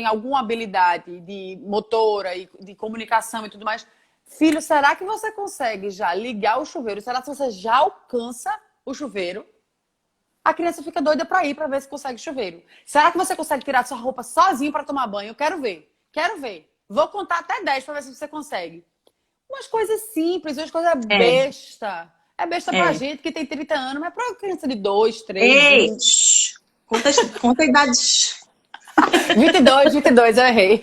Speaker 2: alguma habilidade de motora e de comunicação e tudo mais. Filho, será que você consegue já ligar o chuveiro? Será que você já alcança o chuveiro? A criança fica doida para ir para ver se consegue chuveiro. Será que você consegue tirar sua roupa sozinho para tomar banho? Eu quero ver. Quero ver. Vou contar até 10 para ver se você consegue. Umas coisas simples, umas coisas
Speaker 1: É,
Speaker 2: besta. É besta pra
Speaker 1: é.
Speaker 2: gente que tem 30 anos, mas pra criança de 2, 3,
Speaker 1: Ei,
Speaker 2: 1.
Speaker 1: conta a idade.
Speaker 2: 22, eu errei.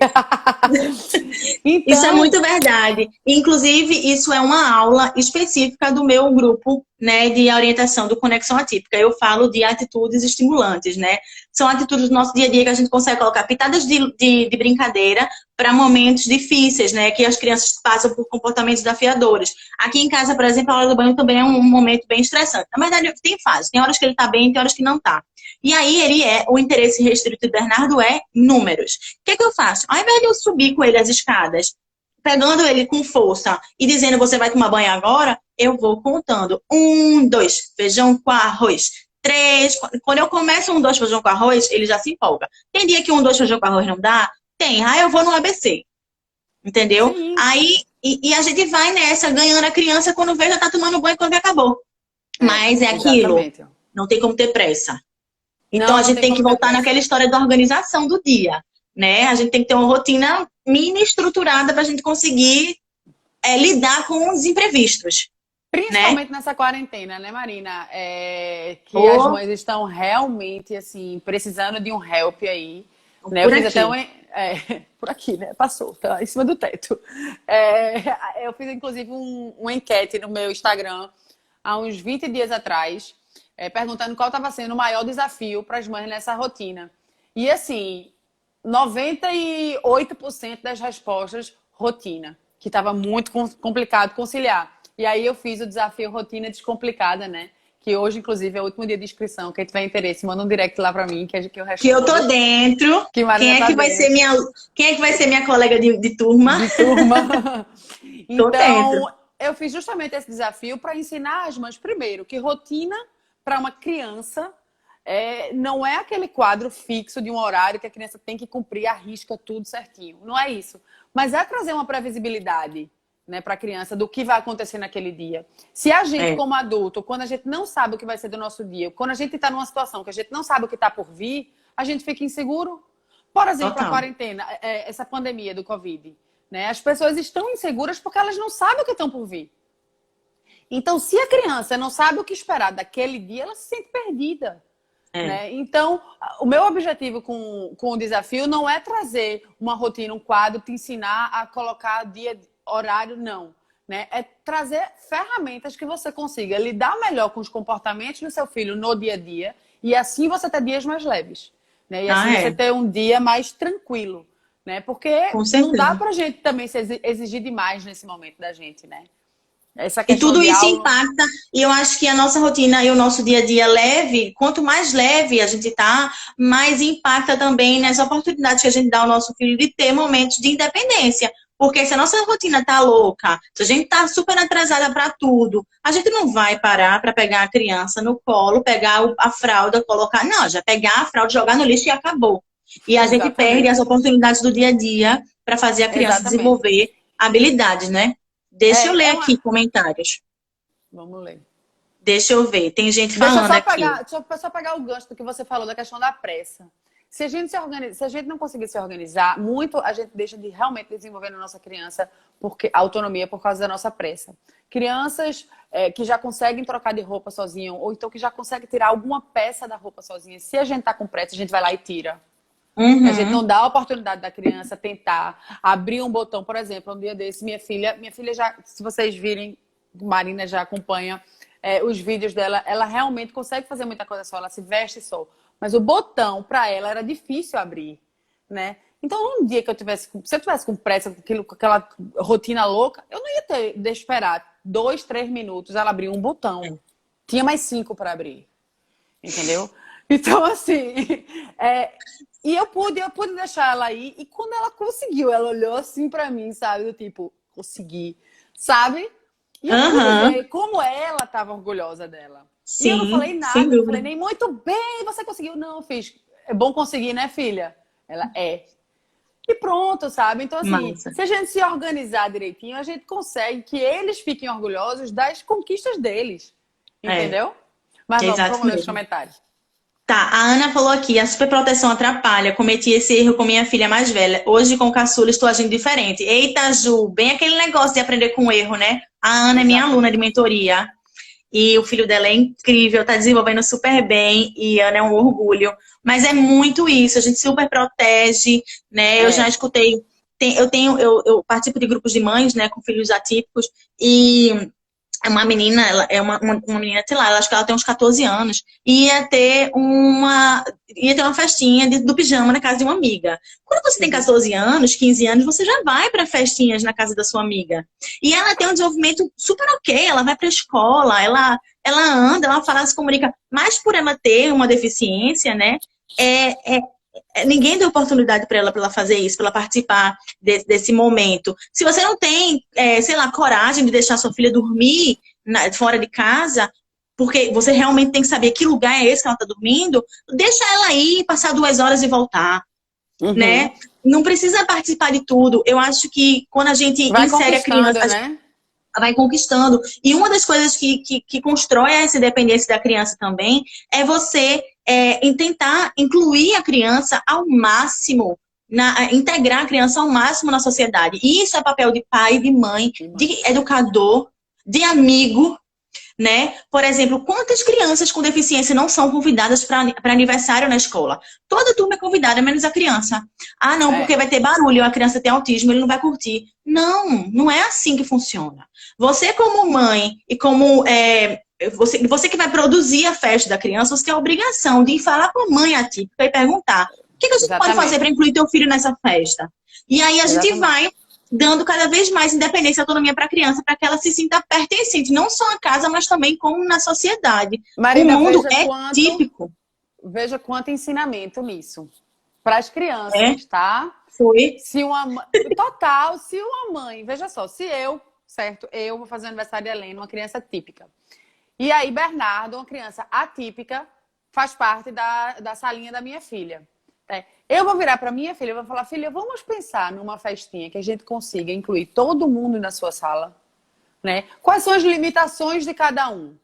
Speaker 1: Isso é
Speaker 2: Então,
Speaker 1: muito verdade. Inclusive, isso é uma aula específica do meu grupo, né, de orientação do Conexão Atípica. Eu falo de atitudes estimulantes, né? São atitudes do nosso dia a dia que a gente consegue colocar pitadas de brincadeira para momentos difíceis, né? Que as crianças passam por comportamentos desafiadores. Aqui em casa, por exemplo, a hora do banho também é um momento bem estressante. Na verdade, tem fases. Tem horas que ele está bem, tem horas que não está. E aí o interesse restrito do Bernardo é números. O que é que eu faço? Ao invés de eu subir com ele as escadas, pegando ele com força e dizendo você vai tomar banho agora, eu vou contando. 1, 2, feijão com arroz. 3, quando eu começo 1, 2, feijão com arroz, ele já se empolga. Tem dia que 1, 2, feijão com arroz não dá? Tem. Aí eu vou no ABC. Entendeu?
Speaker 2: sim.
Speaker 1: Aí, e a gente vai nessa, ganhando a criança quando vê, já tá tomando banho quando acabou. Mas é aquilo.
Speaker 2: Exatamente.
Speaker 1: Não tem como ter pressa. Então
Speaker 2: Não,
Speaker 1: a
Speaker 2: não
Speaker 1: gente
Speaker 2: tem
Speaker 1: tem que
Speaker 2: como ter
Speaker 1: voltar naquela
Speaker 2: pressa.
Speaker 1: história da organização do dia, né? A gente tem que ter uma rotina mini estruturada para a gente conseguir lidar com os imprevistos, né?
Speaker 2: Principalmente nessa quarentena, né, Marina? Que as
Speaker 1: Ou
Speaker 2: mães estão realmente, assim, precisando de um help aí. Né? Eu
Speaker 1: por
Speaker 2: fiz até
Speaker 1: aqui.
Speaker 2: por aqui, né? Passou, tá em cima do teto. Eu fiz, inclusive, uma enquete no meu Instagram há uns 20 dias atrás, perguntando qual estava sendo o maior desafio para as mães nessa rotina. E, assim, 98% das respostas, rotina, que estava muito complicado conciliar. E aí eu fiz o desafio Rotina Descomplicada, né? Que hoje, inclusive, é o último dia de inscrição. Quem tiver interesse, manda um direct lá pra mim, que eu
Speaker 1: Que eu tô
Speaker 2: respondo.
Speaker 1: dentro.
Speaker 2: Que Marina tá dentro.
Speaker 1: Quem é que vai ser minha colega de turma?
Speaker 2: De turma.
Speaker 1: Tô dentro.
Speaker 2: Então, eu fiz justamente esse desafio para ensinar as mães, primeiro, que rotina para uma criança não é aquele quadro fixo de um horário que a criança tem que cumprir, arrisca tudo certinho. Não é isso. Mas é trazer uma previsibilidade, né, para a criança do que vai acontecer naquele dia. Se a gente,
Speaker 1: É,
Speaker 2: como adulto, quando a gente não sabe o que vai ser do nosso dia, quando a gente está numa situação que a gente não sabe o que está por vir, a gente fica inseguro. Por exemplo, a
Speaker 1: total.
Speaker 2: quarentena, essa pandemia do Covid, né? As pessoas estão inseguras porque elas não sabem o que estão por vir. Então, se a criança não sabe o que esperar daquele dia, ela se sente perdida.
Speaker 1: É.
Speaker 2: né? Então, o meu objetivo com o desafio não é trazer uma rotina, um quadro, te ensinar a colocar dia, horário, não. Né? É trazer ferramentas que você consiga lidar melhor com os comportamentos do seu filho no dia a dia e assim você ter dias mais leves. Né? E assim você
Speaker 1: É,
Speaker 2: ter um dia mais tranquilo. Né? Porque
Speaker 1: com
Speaker 2: não dá
Speaker 1: certeza.
Speaker 2: pra gente também se exigir demais nesse momento da gente, né? Essa
Speaker 1: E
Speaker 2: questão
Speaker 1: tudo
Speaker 2: de
Speaker 1: isso
Speaker 2: aula.
Speaker 1: impacta, e eu acho que a nossa rotina e o nosso dia a dia leve, quanto mais leve a gente tá, mais impacta também nas oportunidades que a gente dá ao nosso filho de ter momentos de independência. Porque se a nossa rotina tá louca, se a gente tá super atrasada para tudo, a gente não vai parar para pegar a criança no colo, pegar a fralda, colocar, não, já pegar a fralda, jogar no lixo e acabou. E a gente perde as
Speaker 2: Exatamente.
Speaker 1: oportunidades do dia a dia para fazer a criança
Speaker 2: Exatamente.
Speaker 1: desenvolver habilidades, né? Deixa eu ler
Speaker 2: É
Speaker 1: aqui
Speaker 2: uma.
Speaker 1: comentários.
Speaker 2: Vamos ler.
Speaker 1: Deixa eu ver. Tem gente
Speaker 2: Deixa eu
Speaker 1: falando
Speaker 2: só
Speaker 1: aqui.
Speaker 2: pegar, deixa eu só pegar o gancho do que você falou da questão da pressa. Se a gente se organiza, se a gente não conseguir se organizar, muito a gente deixa de realmente desenvolver na nossa criança porque a autonomia por causa da nossa pressa. Crianças que já conseguem trocar de roupa sozinho, ou então que já conseguem tirar alguma peça da roupa sozinha. Se a gente tá com pressa, a gente vai lá e tira. A gente não
Speaker 1: Uhum.
Speaker 2: dá a oportunidade da criança tentar abrir um botão, por exemplo, um dia desse, minha filha já, se vocês virem, Marina já acompanha os vídeos dela, ela realmente consegue fazer muita coisa só, ela se veste só. Mas o botão, para ela, era difícil abrir, né? Então, um dia que se eu tivesse com pressa, com aquela rotina louca, eu não ia ter de esperar 2, 3 minutos ela abrir um botão. Tinha mais 5 para abrir, entendeu? Então, assim, e eu pude deixar ela aí, e quando ela conseguiu, ela olhou assim pra mim, sabe? Do tipo, consegui, sabe? E eu pude
Speaker 1: Aham.
Speaker 2: ver como ela estava orgulhosa dela. E eu não falei
Speaker 1: Sim, sem
Speaker 2: nada, não falei
Speaker 1: dúvida.
Speaker 2: nem muito bem, você conseguiu. Não, eu fiz. É bom conseguir, né, filha? Ela é. E pronto, sabe? Então, assim,
Speaker 1: Massa.
Speaker 2: se a gente se organizar direitinho, a gente consegue que eles fiquem orgulhosos das conquistas deles.
Speaker 1: É,
Speaker 2: Entendeu? Mas
Speaker 1: exato
Speaker 2: vamos ler os
Speaker 1: mesmo.
Speaker 2: comentários.
Speaker 1: Tá, a Ana falou aqui, a superproteção atrapalha. Cometi esse erro com minha filha mais velha. Hoje, com o caçula, estou agindo diferente. Eita, Ju, bem aquele negócio de aprender com erro, né? A Ana é minha aluna de
Speaker 2: Exatamente.
Speaker 1: mentoria. E o filho dela é incrível, tá desenvolvendo super bem. E Ana é um orgulho. Mas é muito isso, a gente super protege, né? Eu já
Speaker 2: É.
Speaker 1: escutei. Eu participo de grupos de mães, né, com filhos atípicos. E é uma menina, ela é uma menina, sei lá, acho que ela tem uns 14 anos, e ia ter uma festinha do pijama na casa de uma amiga. Quando você tem
Speaker 2: Uhum.
Speaker 1: 14 anos, 15 anos, você já vai para festinhas na casa da sua amiga. E ela tem um desenvolvimento super ok, ela vai para a escola, ela anda, ela fala, se comunica, mas por ela ter uma deficiência, né, é, ninguém deu oportunidade para ela fazer isso, para ela participar desse momento. Se você não tem, sei lá, coragem de deixar sua filha dormir fora de casa, porque você realmente tem que saber que lugar é esse que ela está dormindo, deixa ela ir, passar 2 horas e voltar,
Speaker 2: Uhum.
Speaker 1: né? Não precisa participar de tudo. Eu acho que quando a gente
Speaker 2: Vai
Speaker 1: insere a criança,
Speaker 2: conquistando, né?
Speaker 1: vai conquistando. E uma das coisas que constrói essa independência da criança também é você em tentar incluir a criança ao máximo, integrar a criança ao máximo na sociedade. E isso é papel de pai, de mãe,
Speaker 2: E mãe.
Speaker 1: de educador, de amigo, né? Por exemplo, quantas crianças com deficiência não são convidadas para aniversário na escola? Toda turma é convidada, menos a criança. Ah, não, porque
Speaker 2: É,
Speaker 1: vai ter barulho, a criança tem autismo, ele não vai curtir. Não, não é assim que funciona. Você, como mãe e como você que vai produzir a festa da criança, você tem a obrigação de falar com a mãe atípica e perguntar: o que a gente pode fazer para
Speaker 2: exatamente.
Speaker 1: incluir teu filho nessa festa? E aí a gente
Speaker 2: Exatamente.
Speaker 1: vai dando cada vez mais independência e autonomia para a criança, para que ela se sinta pertencente, não só à casa, mas também como na sociedade. O
Speaker 2: Marina,
Speaker 1: mundo é típico.
Speaker 2: veja quanto ensinamento nisso. Para as
Speaker 1: É,
Speaker 2: crianças, tá?
Speaker 1: foi.
Speaker 2: Se uma total, se uma mãe, veja só, se eu, certo, eu vou fazer o aniversário de Helena, uma criança típica. E aí Bernardo, uma criança atípica, faz parte da salinha da minha filha. Eu vou virar para minha filha e vou falar: filha, vamos pensar numa festinha que a gente consiga incluir todo mundo na sua sala, né? Quais são as limitações de cada um?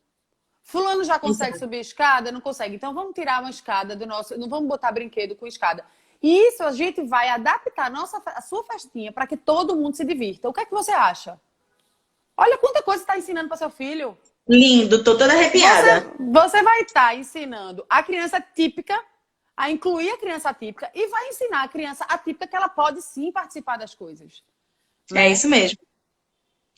Speaker 2: Fulano já consegue
Speaker 1: Exato.
Speaker 2: subir a escada? Não consegue. Então vamos tirar uma escada do nosso. Não vamos botar brinquedo com escada. E isso a gente vai adaptar a sua festinha para que todo mundo se divirta. O que é que você acha? Olha quanta coisa você está ensinando para seu filho.
Speaker 1: Lindo, tô toda arrepiada.
Speaker 2: Você vai estar ensinando a criança típica a incluir a criança atípica e vai ensinar a criança atípica que ela pode sim participar das coisas,
Speaker 1: É
Speaker 2: né?
Speaker 1: isso mesmo.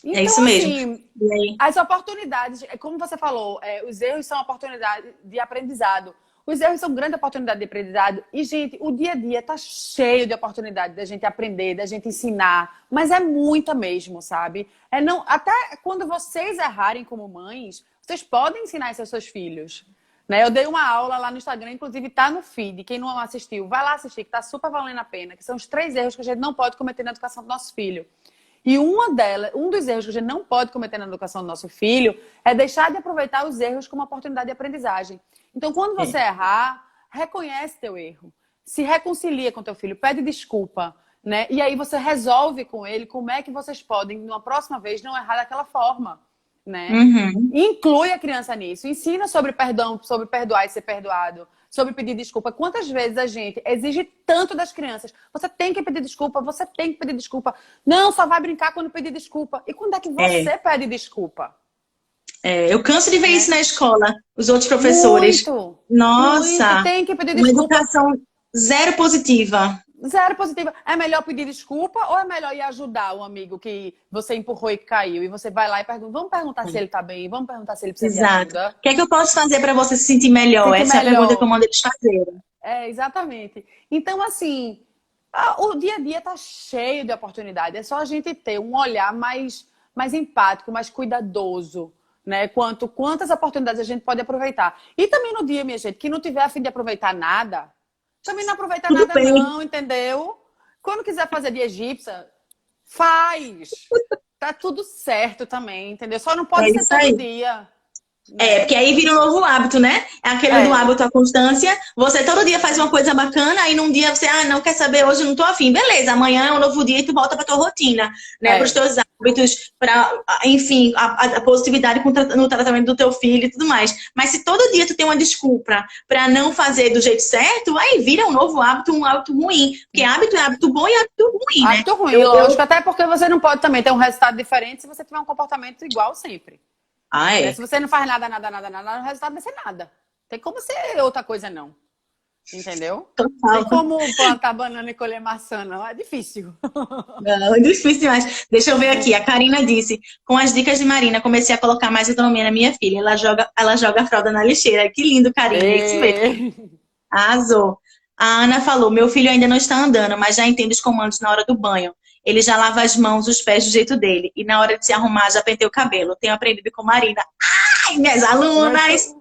Speaker 1: É isso
Speaker 2: Então,
Speaker 1: mesmo.
Speaker 2: assim,
Speaker 1: E aí?
Speaker 2: as oportunidades, como você falou, os erros são oportunidade de aprendizado. Os erros são grande oportunidade de aprendizado. E, gente, o dia a dia tá cheio de oportunidade da gente aprender, da gente ensinar. Mas é muita mesmo, sabe? Não, até quando vocês errarem como mães, vocês podem ensinar isso aos seus filhos. Né? Eu dei uma aula lá no Instagram, inclusive tá no feed. Quem não assistiu, vai lá assistir, que tá super valendo a pena. Que são os 3 erros que a gente não pode cometer na educação do nosso filho. E um dos erros que a gente não pode cometer na educação do nosso filho é deixar de aproveitar os erros como oportunidade de aprendizagem. Então, quando você errar, reconhece teu erro. Se reconcilia com teu filho, pede desculpa, né? E aí você resolve com ele como é que vocês podem, numa próxima vez, não errar daquela forma, né?
Speaker 1: Uhum.
Speaker 2: Inclui a criança nisso. Ensina sobre perdão, sobre perdoar e ser perdoado, sobre pedir desculpa. Quantas vezes a gente exige tanto das crianças? Você tem que pedir desculpa, você tem que pedir desculpa. Não, só vai brincar quando pedir desculpa. E quando é que você pede desculpa?
Speaker 1: Eu canso de ver
Speaker 2: Né?
Speaker 1: isso na escola, os outros professores.
Speaker 2: Muito, muito.
Speaker 1: Nossa,
Speaker 2: Tem que pedir
Speaker 1: uma
Speaker 2: desculpa.
Speaker 1: educação zero positiva.
Speaker 2: Zero positiva. É melhor pedir desculpa ou é melhor ir ajudar um amigo que você empurrou e caiu? E você vai lá e pergunta, vamos perguntar se ele tá bem, vamos perguntar se ele precisa de
Speaker 1: Exato.
Speaker 2: ajuda.
Speaker 1: O que é que eu posso fazer para você se sentir melhor?
Speaker 2: Sentir
Speaker 1: Essa é a pergunta que eu
Speaker 2: melhor.
Speaker 1: mando eles fazerem.
Speaker 2: Exatamente. Então, assim, o dia a dia tá cheio de oportunidade. É só a gente ter um olhar mais empático, mais cuidadoso, né? Quantas oportunidades a gente pode aproveitar. E também no dia, minha gente, que não tiver a fim de aproveitar nada, também não aproveita
Speaker 1: Tudo
Speaker 2: nada
Speaker 1: bem.
Speaker 2: não, entendeu? Quando quiser fazer de egípcia, faz. Tá tudo certo também, entendeu? Só não pode
Speaker 1: É
Speaker 2: ser
Speaker 1: isso aí.
Speaker 2: todo dia, né?
Speaker 1: Porque aí vira um novo hábito, né? É aquele do
Speaker 2: É,
Speaker 1: hábito à constância. Você todo dia faz uma coisa bacana, aí num dia você, não quer saber, hoje eu não tô afim. Beleza, amanhã é um novo dia e tu volta pra tua rotina, né? Para os
Speaker 2: é.
Speaker 1: teus hábitos, para, enfim, a positividade no tratamento do teu filho e tudo mais. Mas se todo dia tu tem uma desculpa pra não fazer do jeito certo, aí vira um novo hábito, um hábito ruim. Porque hábito é hábito bom e hábito ruim, né?
Speaker 2: Hábito ruim, lógico. Até porque você não pode também ter um resultado diferente se você tiver um comportamento igual sempre.
Speaker 1: Ah,
Speaker 2: Né?
Speaker 1: é.
Speaker 2: Se você não faz nada, o resultado vai ser nada. Tem como ser outra coisa, não. Entendeu? Tem
Speaker 1: Total.
Speaker 2: como plantar banana e colher maçã, não. É difícil.
Speaker 1: Não, é difícil demais. Deixa eu ver aqui. A Karina disse: com as dicas de Marina, comecei a colocar mais autonomia na minha filha. Ela joga a fralda na lixeira. Que lindo, Karina. É isso mesmo.
Speaker 2: É.
Speaker 1: Arrasou. A Ana falou: meu filho ainda não está andando, mas já entende os comandos na hora do banho. Ele já lava as mãos, os pés do jeito dele. E na hora de se arrumar, já pentei o cabelo. Tenho aprendido com Marina. Ai, minhas alunas!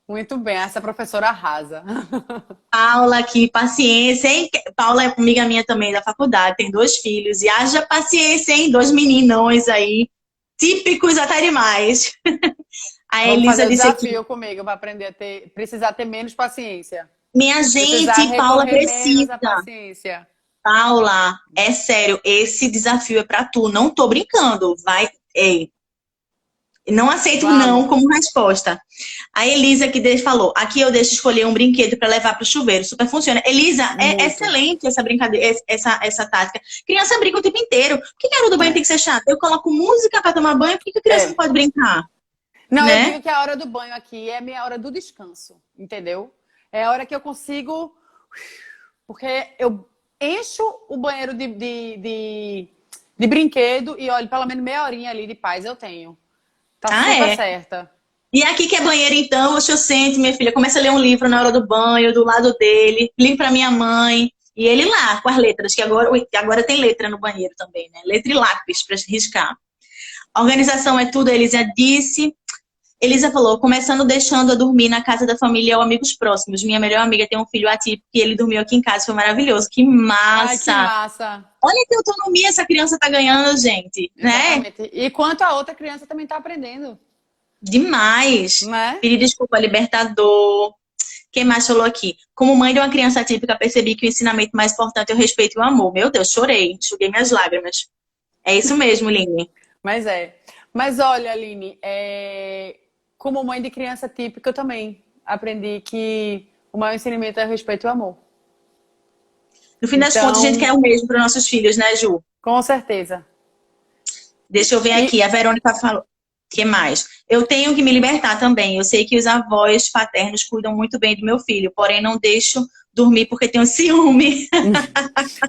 Speaker 2: Muito bem, essa professora arrasa.
Speaker 1: Paula aqui, paciência, hein? Paula é amiga minha também da faculdade, tem 2 filhos. E haja paciência, hein? 2 meninões aí, típicos até demais. A
Speaker 2: Vamos fazer
Speaker 1: Elisa
Speaker 2: o
Speaker 1: disse aqui:
Speaker 2: desafio comigo para aprender a precisar ter menos paciência.
Speaker 1: minha
Speaker 2: Precisar
Speaker 1: gente, Paula
Speaker 2: recorrer menos à
Speaker 1: precisa.
Speaker 2: paciência.
Speaker 1: Paula, é sério, esse desafio é pra tu. Não tô brincando. Vai, ei. Não aceito um não
Speaker 2: Vamos.
Speaker 1: como resposta. A Elisa que falou: aqui eu deixo escolher um brinquedo para levar para o chuveiro. Super funciona. Elisa, é
Speaker 2: Muito.
Speaker 1: excelente essa brincadeira, essa tática. Criança brinca o tempo inteiro. Por que a hora do banho tem que ser chata? Eu coloco música para tomar banho, por que a criança não
Speaker 2: É.
Speaker 1: pode brincar?
Speaker 2: Não, eu
Speaker 1: Né?
Speaker 2: digo que a hora do banho aqui é a minha hora do descanso, entendeu? É a hora que eu consigo. Porque eu encho o banheiro de brinquedo e olha, pelo menos meia horinha ali de paz eu tenho. Tá
Speaker 1: Ah,
Speaker 2: super
Speaker 1: é.
Speaker 2: certa.
Speaker 1: E aqui que é banheiro, então, eu sento, minha filha, começa a ler um livro na hora do banho, do lado dele, ligo para minha mãe. E ele lá, com as letras, que agora tem letra no banheiro também, né? Letra e lápis para riscar. Organização é tudo, a Elisa disse. Elisa falou: começando deixando a dormir na casa da família ou amigos próximos. Minha melhor amiga tem um filho atípico e ele dormiu aqui em casa, foi maravilhoso. Que
Speaker 2: Ai, que
Speaker 1: massa!
Speaker 2: massa.
Speaker 1: Olha que autonomia essa criança tá ganhando, gente, né?
Speaker 2: Exatamente. E quanto a outra criança também tá aprendendo,
Speaker 1: Demais.
Speaker 2: né?
Speaker 1: Pedir desculpa, libertador. Quem mais falou aqui? Como mãe de uma criança atípica, percebi que o ensinamento mais importante é o respeito e o amor. Meu Deus, chorei, enxuguei minhas lágrimas. É isso mesmo, Line.
Speaker 2: Mas é. Mas olha, Aline, como mãe de criança típica, eu também aprendi que o maior ensinamento é o respeito e o amor.
Speaker 1: No fim das contas, a gente
Speaker 2: Então,
Speaker 1: quer o mesmo para nossos filhos, né, Ju?
Speaker 2: com certeza.
Speaker 1: Deixa eu ver
Speaker 2: E
Speaker 1: aqui. A Verônica falou. Que mais? Eu tenho que me libertar também. Eu sei que os avós paternos cuidam muito bem do meu filho, porém não deixo dormir porque tenho ciúme.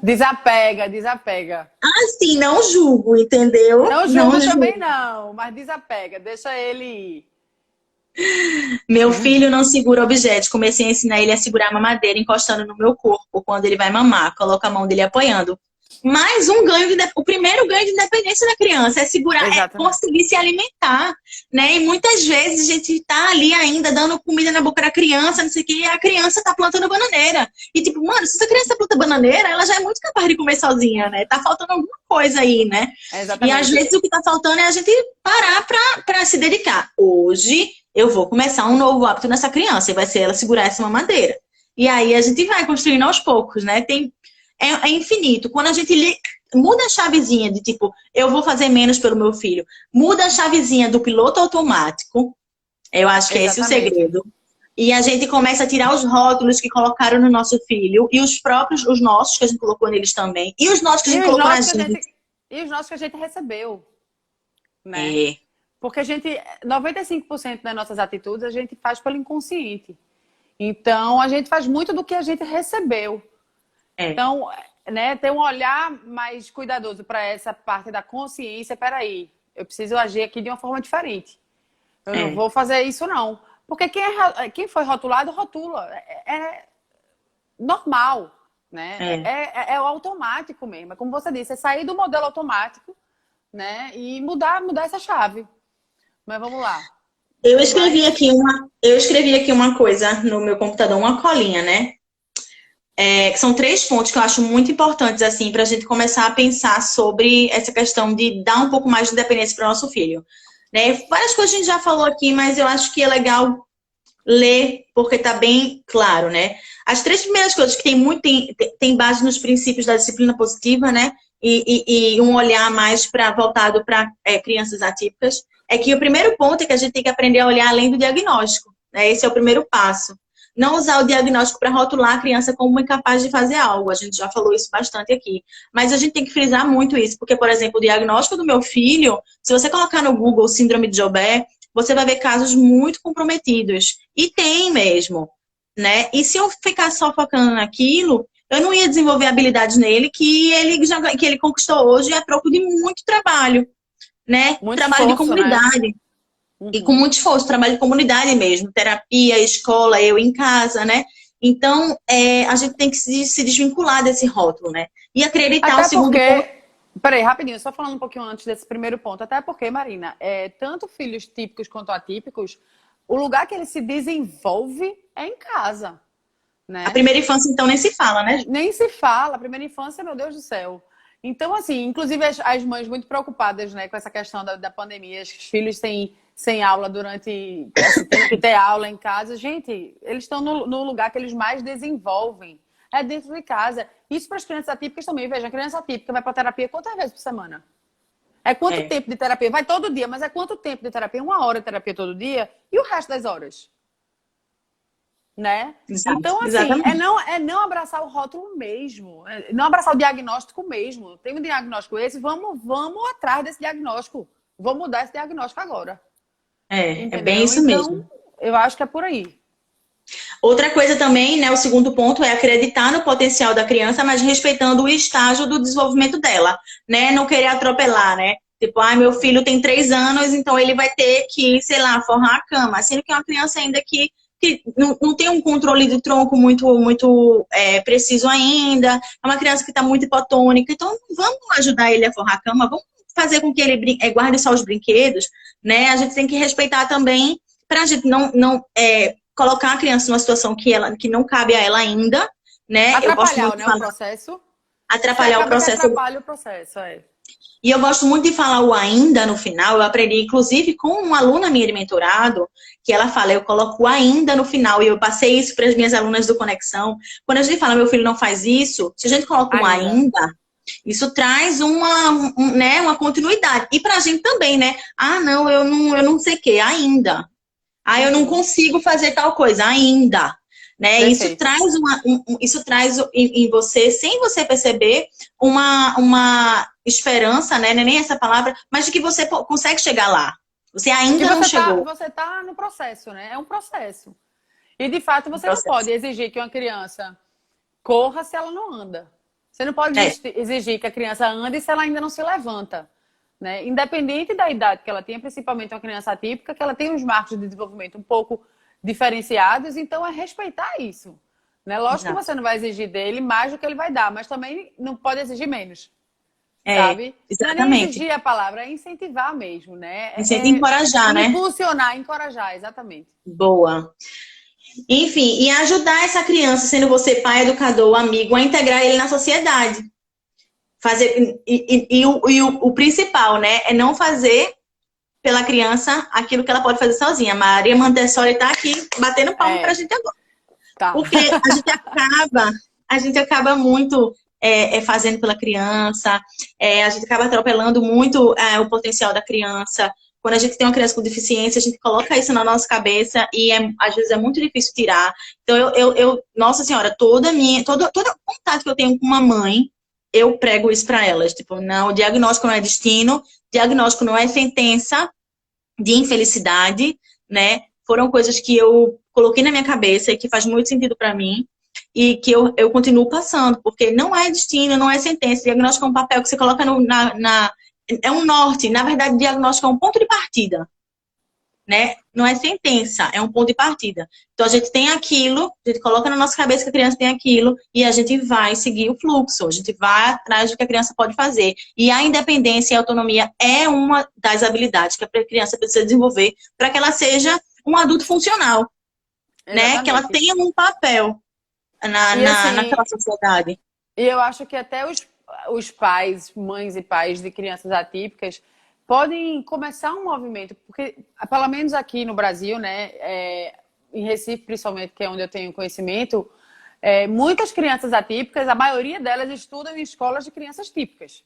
Speaker 2: Desapega, desapega.
Speaker 1: Assim, não julgo, entendeu?
Speaker 2: Não
Speaker 1: Não
Speaker 2: julgo também
Speaker 1: julgo.
Speaker 2: não, mas desapega, deixa ele ir.
Speaker 1: Meu filho não segura objetos. Comecei a ensinar ele a segurar a mamadeira encostando no meu corpo quando ele vai mamar. Coloca a mão dele apoiando. Mais um ganho o primeiro ganho de independência da criança é segurar, é
Speaker 2: Exatamente.
Speaker 1: conseguir se alimentar, né? E muitas vezes a gente tá ali ainda dando comida na boca da criança, não sei o que, e a criança tá plantando bananeira. E tipo, mano, se essa criança planta bananeira, ela já é muito capaz de comer sozinha, né? Tá faltando alguma coisa aí, né? E às vezes
Speaker 2: Exatamente.
Speaker 1: o que tá faltando é a gente parar pra se dedicar. Hoje eu vou começar um novo hábito nessa criança e vai ser ela segurar essa mamadeira. E aí a gente vai construindo aos poucos, né? É infinito. Quando a gente muda a chavezinha de tipo, eu vou fazer menos pelo meu filho, muda a chavezinha do piloto automático, eu acho que é esse o
Speaker 2: Exatamente.
Speaker 1: segredo. E a gente começa a tirar os rótulos que colocaram no nosso filho e os próprios, os nossos que a gente colocou neles também, e os nossos que a
Speaker 2: E
Speaker 1: gente
Speaker 2: os
Speaker 1: colocou na
Speaker 2: nossos que a
Speaker 1: gente.
Speaker 2: gente, e os nossos que a gente recebeu, né?
Speaker 1: É,
Speaker 2: Porque 95% das nossas atitudes a gente faz pelo inconsciente. Então, a gente faz muito do que a gente recebeu.
Speaker 1: é,
Speaker 2: Então, né, ter um olhar mais cuidadoso para essa parte da consciência. Peraí, eu preciso agir aqui de uma forma diferente. Eu não
Speaker 1: é,
Speaker 2: vou fazer isso, não. Porque quem foi rotulado, rotula. É normal, né?
Speaker 1: é.
Speaker 2: É o automático mesmo. É como você disse, é sair do modelo automático, né? E mudar essa chave. Mas vamos lá.
Speaker 1: Eu
Speaker 2: Tem
Speaker 1: escrevi
Speaker 2: mais?
Speaker 1: aqui eu escrevi aqui uma coisa no meu computador, uma colinha, né? Que são 3 pontos que eu acho muito importantes, assim, para a gente começar a pensar sobre essa questão de dar um pouco mais de independência para o nosso filho. Né? Várias coisas a gente já falou aqui, mas eu acho que é legal ler, porque tá bem claro, né? As 3 primeiras coisas que tem base nos princípios da disciplina positiva, né? E um olhar mais voltado para crianças atípicas, é que o primeiro ponto é que a gente tem que aprender a olhar além do diagnóstico. Né? Esse é o primeiro passo. Não usar o diagnóstico para rotular a criança como incapaz de fazer algo. A gente já falou isso bastante aqui. Mas a gente tem que frisar muito isso, porque, por exemplo, o diagnóstico do meu filho, se você colocar no Google síndrome de Joubert, você vai ver casos muito comprometidos. E tem mesmo, né? E se eu ficar só focando naquilo, eu não ia desenvolver habilidades nele que ele conquistou hoje a troco de muito trabalho, né?
Speaker 2: Muito
Speaker 1: Trabalho de
Speaker 2: esforço, né?
Speaker 1: comunidade. E com
Speaker 2: Uhum.
Speaker 1: muito esforço, trabalho de comunidade mesmo, terapia, escola, eu em casa, né? Então, a gente tem que se desvincular desse rótulo, né? E acreditar o
Speaker 2: Até
Speaker 1: segundo ponto.
Speaker 2: porque. Peraí, rapidinho, só falando um pouquinho antes desse primeiro ponto. Até porque, Marina, tanto filhos típicos quanto atípicos, o lugar que ele se desenvolve é em casa,
Speaker 1: A
Speaker 2: né?
Speaker 1: primeira infância, então, nem se fala, né?
Speaker 2: Nem se fala, a primeira infância, meu Deus do céu. Então, assim, inclusive as mães muito preocupadas, né, com essa questão da pandemia, os filhos sem aula durante, assim, tendo que ter aula em casa. Gente, eles estão no lugar que eles mais desenvolvem. É dentro de casa. Isso para as crianças atípicas também. Veja, a criança atípica vai para terapia quantas vezes por semana? É quanto
Speaker 1: É,
Speaker 2: tempo de terapia? Vai todo dia, mas é quanto tempo de terapia? 1 hora de terapia todo dia? E o resto das horas? Né?
Speaker 1: exato,
Speaker 2: Então, assim,
Speaker 1: exatamente.
Speaker 2: é não abraçar o rótulo mesmo, não abraçar o diagnóstico mesmo. Tem um diagnóstico esse, vamos atrás desse diagnóstico. Vamos mudar esse diagnóstico agora.
Speaker 1: É bem
Speaker 2: Entendeu?
Speaker 1: isso mesmo.
Speaker 2: Então, eu acho que é por aí.
Speaker 1: Outra coisa também, né, o segundo ponto é acreditar no potencial da criança, mas respeitando o estágio do desenvolvimento dela, né? Não querer atropelar, né? Tipo, meu filho tem 3 anos, então ele vai ter que, sei lá, forrar a cama. Sendo que é uma criança ainda que não tem um controle do tronco muito preciso ainda. É uma criança que está muito hipotônica. Então, vamos ajudar ele a forrar a cama, vamos fazer com que ele guarde só os brinquedos, né? A gente tem que respeitar também, para a gente não colocar a criança numa situação que não cabe a ela ainda, né? Eu gosto muito
Speaker 2: Atrapalhar,
Speaker 1: de
Speaker 2: né, o
Speaker 1: falar,
Speaker 2: processo. Você
Speaker 1: atrapalhar o
Speaker 2: acaba que
Speaker 1: processo.
Speaker 2: atrapalha o processo, é.
Speaker 1: E eu gosto muito de falar o ainda no final. Eu aprendi, inclusive, com uma aluna minha de mentorado, que ela fala, eu coloco o ainda no final. E eu passei isso para as minhas alunas do Conexão. Quando a gente fala, meu filho não faz isso, se a gente coloca um
Speaker 2: Ainda.
Speaker 1: ainda, isso traz né, uma continuidade. E para a gente também, né? Não, eu não sei o quê, ainda. Eu não
Speaker 2: Uhum.
Speaker 1: consigo fazer tal coisa ainda. Né?
Speaker 2: Perfeito.
Speaker 1: Isso traz em você, sem você perceber, uma esperança, né? Não é nem essa palavra, mas de que você consegue chegar lá. Você
Speaker 2: Porque
Speaker 1: ainda não chegou.
Speaker 2: você tá no processo, né? É um processo. E, de fato, você não
Speaker 1: Processo.
Speaker 2: pode exigir que uma criança corra se ela não anda. Você não pode
Speaker 1: É,
Speaker 2: exigir que a criança ande se ela ainda não se levanta. Né? Independente da idade que ela tenha, principalmente uma criança atípica, que ela tem uns marcos de desenvolvimento um pouco diferenciados, então é respeitar isso. Né? Lógico que
Speaker 1: exato.
Speaker 2: você não vai exigir dele mais do que ele vai dar, mas também não pode exigir menos,
Speaker 1: É,
Speaker 2: sabe? Não é nem
Speaker 1: exatamente.
Speaker 2: exigir a palavra, é incentivar mesmo, né?
Speaker 1: Encorajar, né?
Speaker 2: Impulsionar, encorajar, exatamente.
Speaker 1: Boa. Enfim, e ajudar essa criança, sendo você pai, educador, amigo, a integrar ele na sociedade. Fazer, o principal, né? É não fazer pela criança aquilo que ela pode fazer sozinha. A Maria Montessori está aqui batendo palma para a gente agora.
Speaker 2: Tá.
Speaker 1: Porque a gente acaba muito fazendo pela criança, a gente acaba atropelando muito o potencial da criança. Quando a gente tem uma criança com deficiência, a gente coloca isso na nossa cabeça e às vezes é muito difícil tirar. Então, Nossa Senhora, todo contato que eu tenho com uma mãe, eu prego isso para elas. Tipo, não, o diagnóstico não é destino, diagnóstico não é sentença de infelicidade, né? Foram coisas que eu coloquei na minha cabeça e que faz muito sentido para mim e que eu continuo passando, porque não é destino, não é sentença. Diagnóstico é um papel que você coloca é um norte. Na verdade, diagnóstico é um ponto de partida, né? Não é sentença, é um ponto de partida. Então, a gente tem aquilo, a gente coloca na nossa cabeça que a criança tem aquilo e a gente vai seguir o fluxo, a gente vai atrás do que a criança pode fazer. E a independência e a autonomia é uma das habilidades que a criança precisa desenvolver para que ela seja um adulto funcional, né? Que ela tenha um papel naquela sociedade.
Speaker 2: E eu acho que até os pais, mães e pais de crianças atípicas podem começar um movimento, porque pelo menos aqui no Brasil, né, em Recife principalmente, que é onde eu tenho conhecimento, muitas crianças atípicas, a maioria delas estudam em escolas de crianças típicas,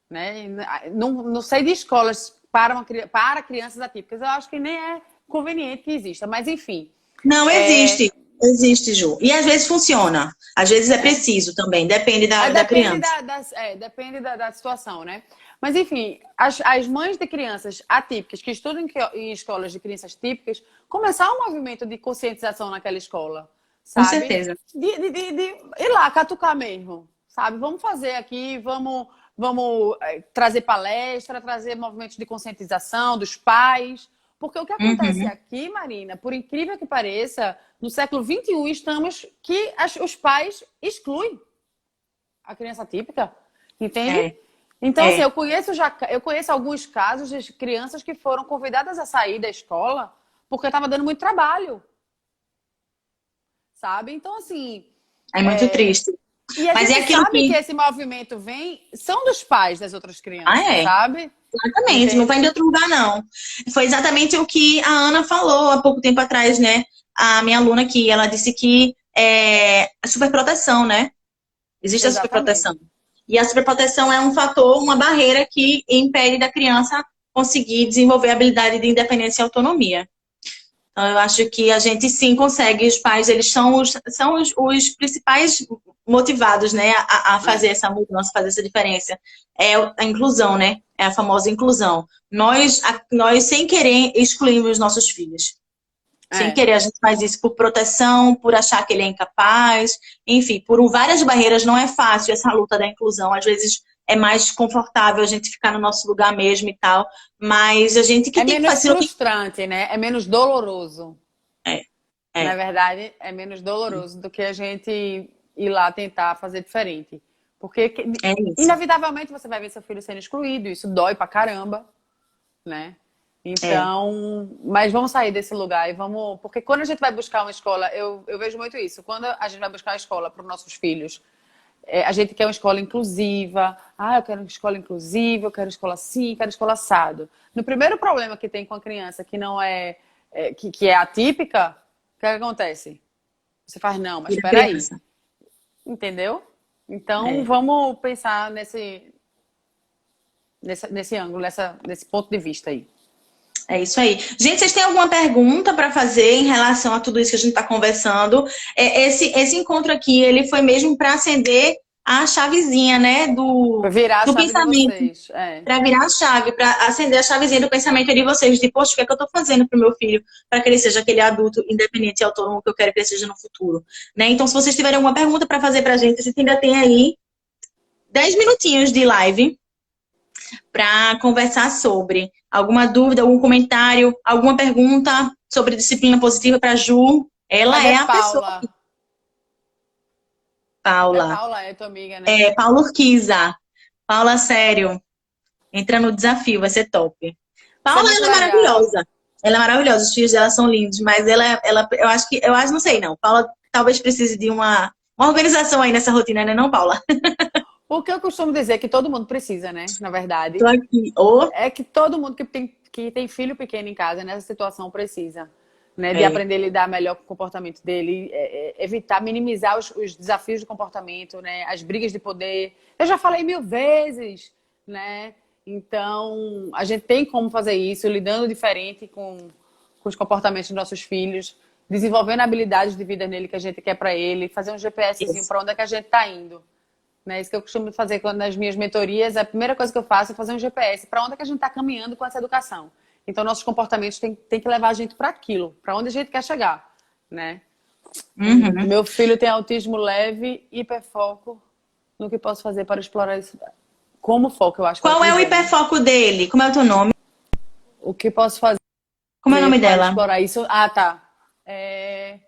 Speaker 2: né? Não sei de escolas para crianças atípicas, eu acho que nem é conveniente que exista, mas enfim.
Speaker 1: Não existe. Existe, Ju. E às vezes funciona. Às vezes é preciso também. Depende da criança.
Speaker 2: Depende da situação, né? Mas, enfim, as mães de crianças atípicas que estudam em escolas de crianças típicas, começar um movimento de conscientização naquela escola, sabe?
Speaker 1: Com certeza.
Speaker 2: De ir lá, catucar mesmo, sabe? Vamos fazer aqui, vamos trazer palestra, trazer movimentos de conscientização dos pais. Porque o que acontece aqui, Marina, por incrível que pareça, no século XXI estamos que os pais excluem a criança típica, entende? Então, assim, eu conheço alguns casos de crianças que foram convidadas a sair da escola porque estava dando muito trabalho, sabe? Então, assim...
Speaker 1: É muito triste.
Speaker 2: E a gente sabe que esse movimento são dos pais das outras crianças, sabe?
Speaker 1: Exatamente, não vem de outro lugar, não. Foi exatamente o que a Ana falou há pouco tempo atrás, né? A minha aluna aqui, ela disse que a superproteção, né? Existe a superproteção. E a superproteção é um fator, uma barreira que impede da criança conseguir desenvolver a habilidade de independência e autonomia. Então, eu acho que a gente sim consegue. Os pais, eles são os principais motivados, né, a fazer essa mudança, fazer essa diferença. É a inclusão, né? É a famosa inclusão. Nós sem querer, excluímos os nossos filhos. Sem querer, a gente faz isso por proteção, por achar que ele é incapaz. Enfim, por várias barreiras, não é fácil essa luta da inclusão. Às vezes é mais confortável a gente ficar no nosso lugar mesmo e tal. Mas a gente que tem que fazer...
Speaker 2: É menos frustrante, né? É menos doloroso. Na verdade, é menos doloroso do que a gente ir lá tentar fazer diferente. Porque, inevitavelmente, você vai ver seu filho sendo excluído. Isso dói pra caramba, né? Então, mas vamos sair desse lugar e vamos... Porque quando a gente vai buscar uma escola, eu vejo muito isso. Quando a gente vai buscar uma escola para os nossos filhos, a gente quer uma escola inclusiva. Eu quero uma escola inclusiva, eu quero escola assim, quero escola assado. No primeiro problema que tem com a criança que não que é atípica, o que acontece? Você faz, não, mas espera aí. Entendeu? Então, vamos pensar nesse ângulo, nesse ponto de vista aí.
Speaker 1: É isso aí. Gente, vocês têm alguma pergunta para fazer em relação a tudo isso que a gente está conversando? Esse encontro aqui, ele foi mesmo para acender a chavezinha, né,
Speaker 2: Pra virar a
Speaker 1: do
Speaker 2: chave de
Speaker 1: pensamento.
Speaker 2: vocês. É.
Speaker 1: Para virar a chave, para acender a chavezinha do pensamento de vocês, de, poxa, o que é que eu estou fazendo para o meu filho, para que ele seja aquele adulto independente e autônomo que eu quero que ele seja no futuro, né? Então, se vocês tiverem alguma pergunta para fazer para a gente ainda tem aí 10 minutinhos de live para conversar sobre alguma dúvida, algum comentário, alguma pergunta sobre disciplina positiva para Ju. Ela
Speaker 2: Cadê
Speaker 1: é a pessoa.
Speaker 2: Paula? É
Speaker 1: Paula.
Speaker 2: Paula, é tua amiga, né?
Speaker 1: É, Paula Urquiza. Paula, sério. Entra no desafio, vai ser top.
Speaker 2: Isso é
Speaker 1: Paula,
Speaker 2: muito
Speaker 1: ela é
Speaker 2: legal.
Speaker 1: maravilhosa. Ela é maravilhosa, os filhos dela são lindos, mas eu acho, não sei não. Paula talvez precise de uma organização aí nessa rotina, né, não, Paula?
Speaker 2: O que eu costumo dizer é que todo mundo precisa, né? Na
Speaker 1: Tô
Speaker 2: verdade.
Speaker 1: aqui. Ô,
Speaker 2: É que todo mundo que tem filho pequeno em casa, nessa situação, precisa. Né, de
Speaker 1: é,
Speaker 2: aprender a lidar melhor com o comportamento dele, evitar, minimizar os desafios de comportamento, né, as brigas de poder. Eu já falei 1000 vezes, né? Então, a gente tem como fazer isso, lidando diferente com os comportamentos dos nossos filhos, desenvolvendo habilidades de vida nele que a gente quer para ele, fazer um GPSzinho
Speaker 1: isso.
Speaker 2: para onde é que a gente está indo. Né? Isso que eu costumo fazer nas minhas mentorias, a primeira coisa que eu faço é fazer um GPS, para onde é que a gente está caminhando com essa educação. Então, nossos comportamentos têm que levar a gente para aquilo, para onde a gente quer chegar, né?
Speaker 1: Uhum.
Speaker 2: Meu filho tem autismo leve, hiperfoco no que posso fazer para explorar isso como foco, eu acho que é o
Speaker 1: Qual é o
Speaker 2: critério, né?
Speaker 1: hiperfoco dele? Como é o teu nome?
Speaker 2: O que posso fazer
Speaker 1: Como é o nome
Speaker 2: para
Speaker 1: dela?
Speaker 2: explorar isso? Ah, tá. É...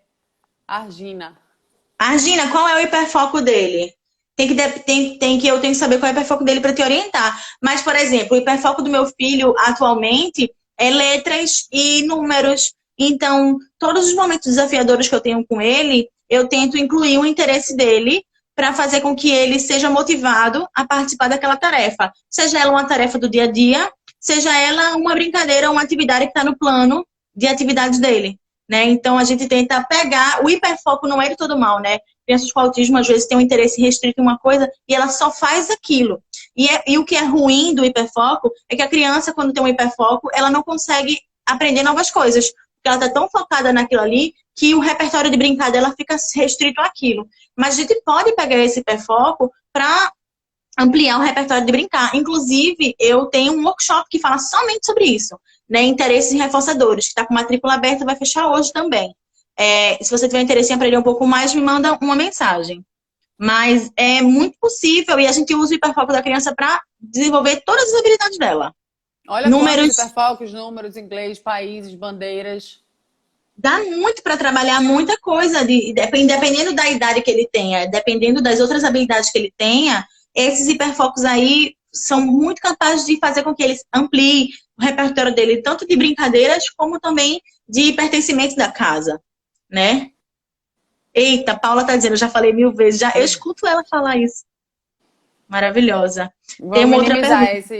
Speaker 2: Argina.
Speaker 1: Argina, qual é o hiperfoco dele? Eu tenho que saber qual é o hiperfoco dele para te orientar. Mas, por exemplo, o hiperfoco do meu filho atualmente é letras e números. Então, todos os momentos desafiadores que eu tenho com ele, eu tento incluir o interesse dele para fazer com que ele seja motivado a participar daquela tarefa. Seja ela uma tarefa do dia a dia, seja ela uma brincadeira, uma atividade que está no plano de atividades dele. Né? Então, a gente tenta pegar. O hiperfoco não é de todo mal, né? Crianças com autismo, às vezes, têm um interesse restrito em uma coisa e ela só faz aquilo. E o que é ruim do hiperfoco é que a criança, quando tem um hiperfoco, ela não consegue aprender novas coisas. Porque ela está tão focada naquilo ali que o repertório de brincar dela fica restrito àquilo. Mas a gente pode pegar esse hiperfoco para ampliar o repertório de brincar. Inclusive, eu tenho um workshop que fala somente sobre isso, né? Interesses reforçadores, que está com matrícula aberta, vai fechar hoje também. Se você tiver interesse em aprender um pouco mais, me manda uma mensagem. Mas é muito possível e a gente usa o hiperfoco da criança para desenvolver todas as habilidades dela.
Speaker 2: Olha quantos
Speaker 1: Números,
Speaker 2: hiperfocos, números, inglês, países, bandeiras.
Speaker 1: dá muito para trabalhar muita coisa, dependendo da idade que ele tenha, dependendo das outras habilidades que ele tenha, esses hiperfocos aí são muito capazes de fazer com que ele amplie o repertório dele, tanto de brincadeiras como também de pertencimento da casa, né? Eita, Paula tá dizendo, eu já falei 1000 vezes, já eu escuto ela falar isso. Maravilhosa. Tem
Speaker 2: Vamos
Speaker 1: uma outra
Speaker 2: minimizar
Speaker 1: pergunta.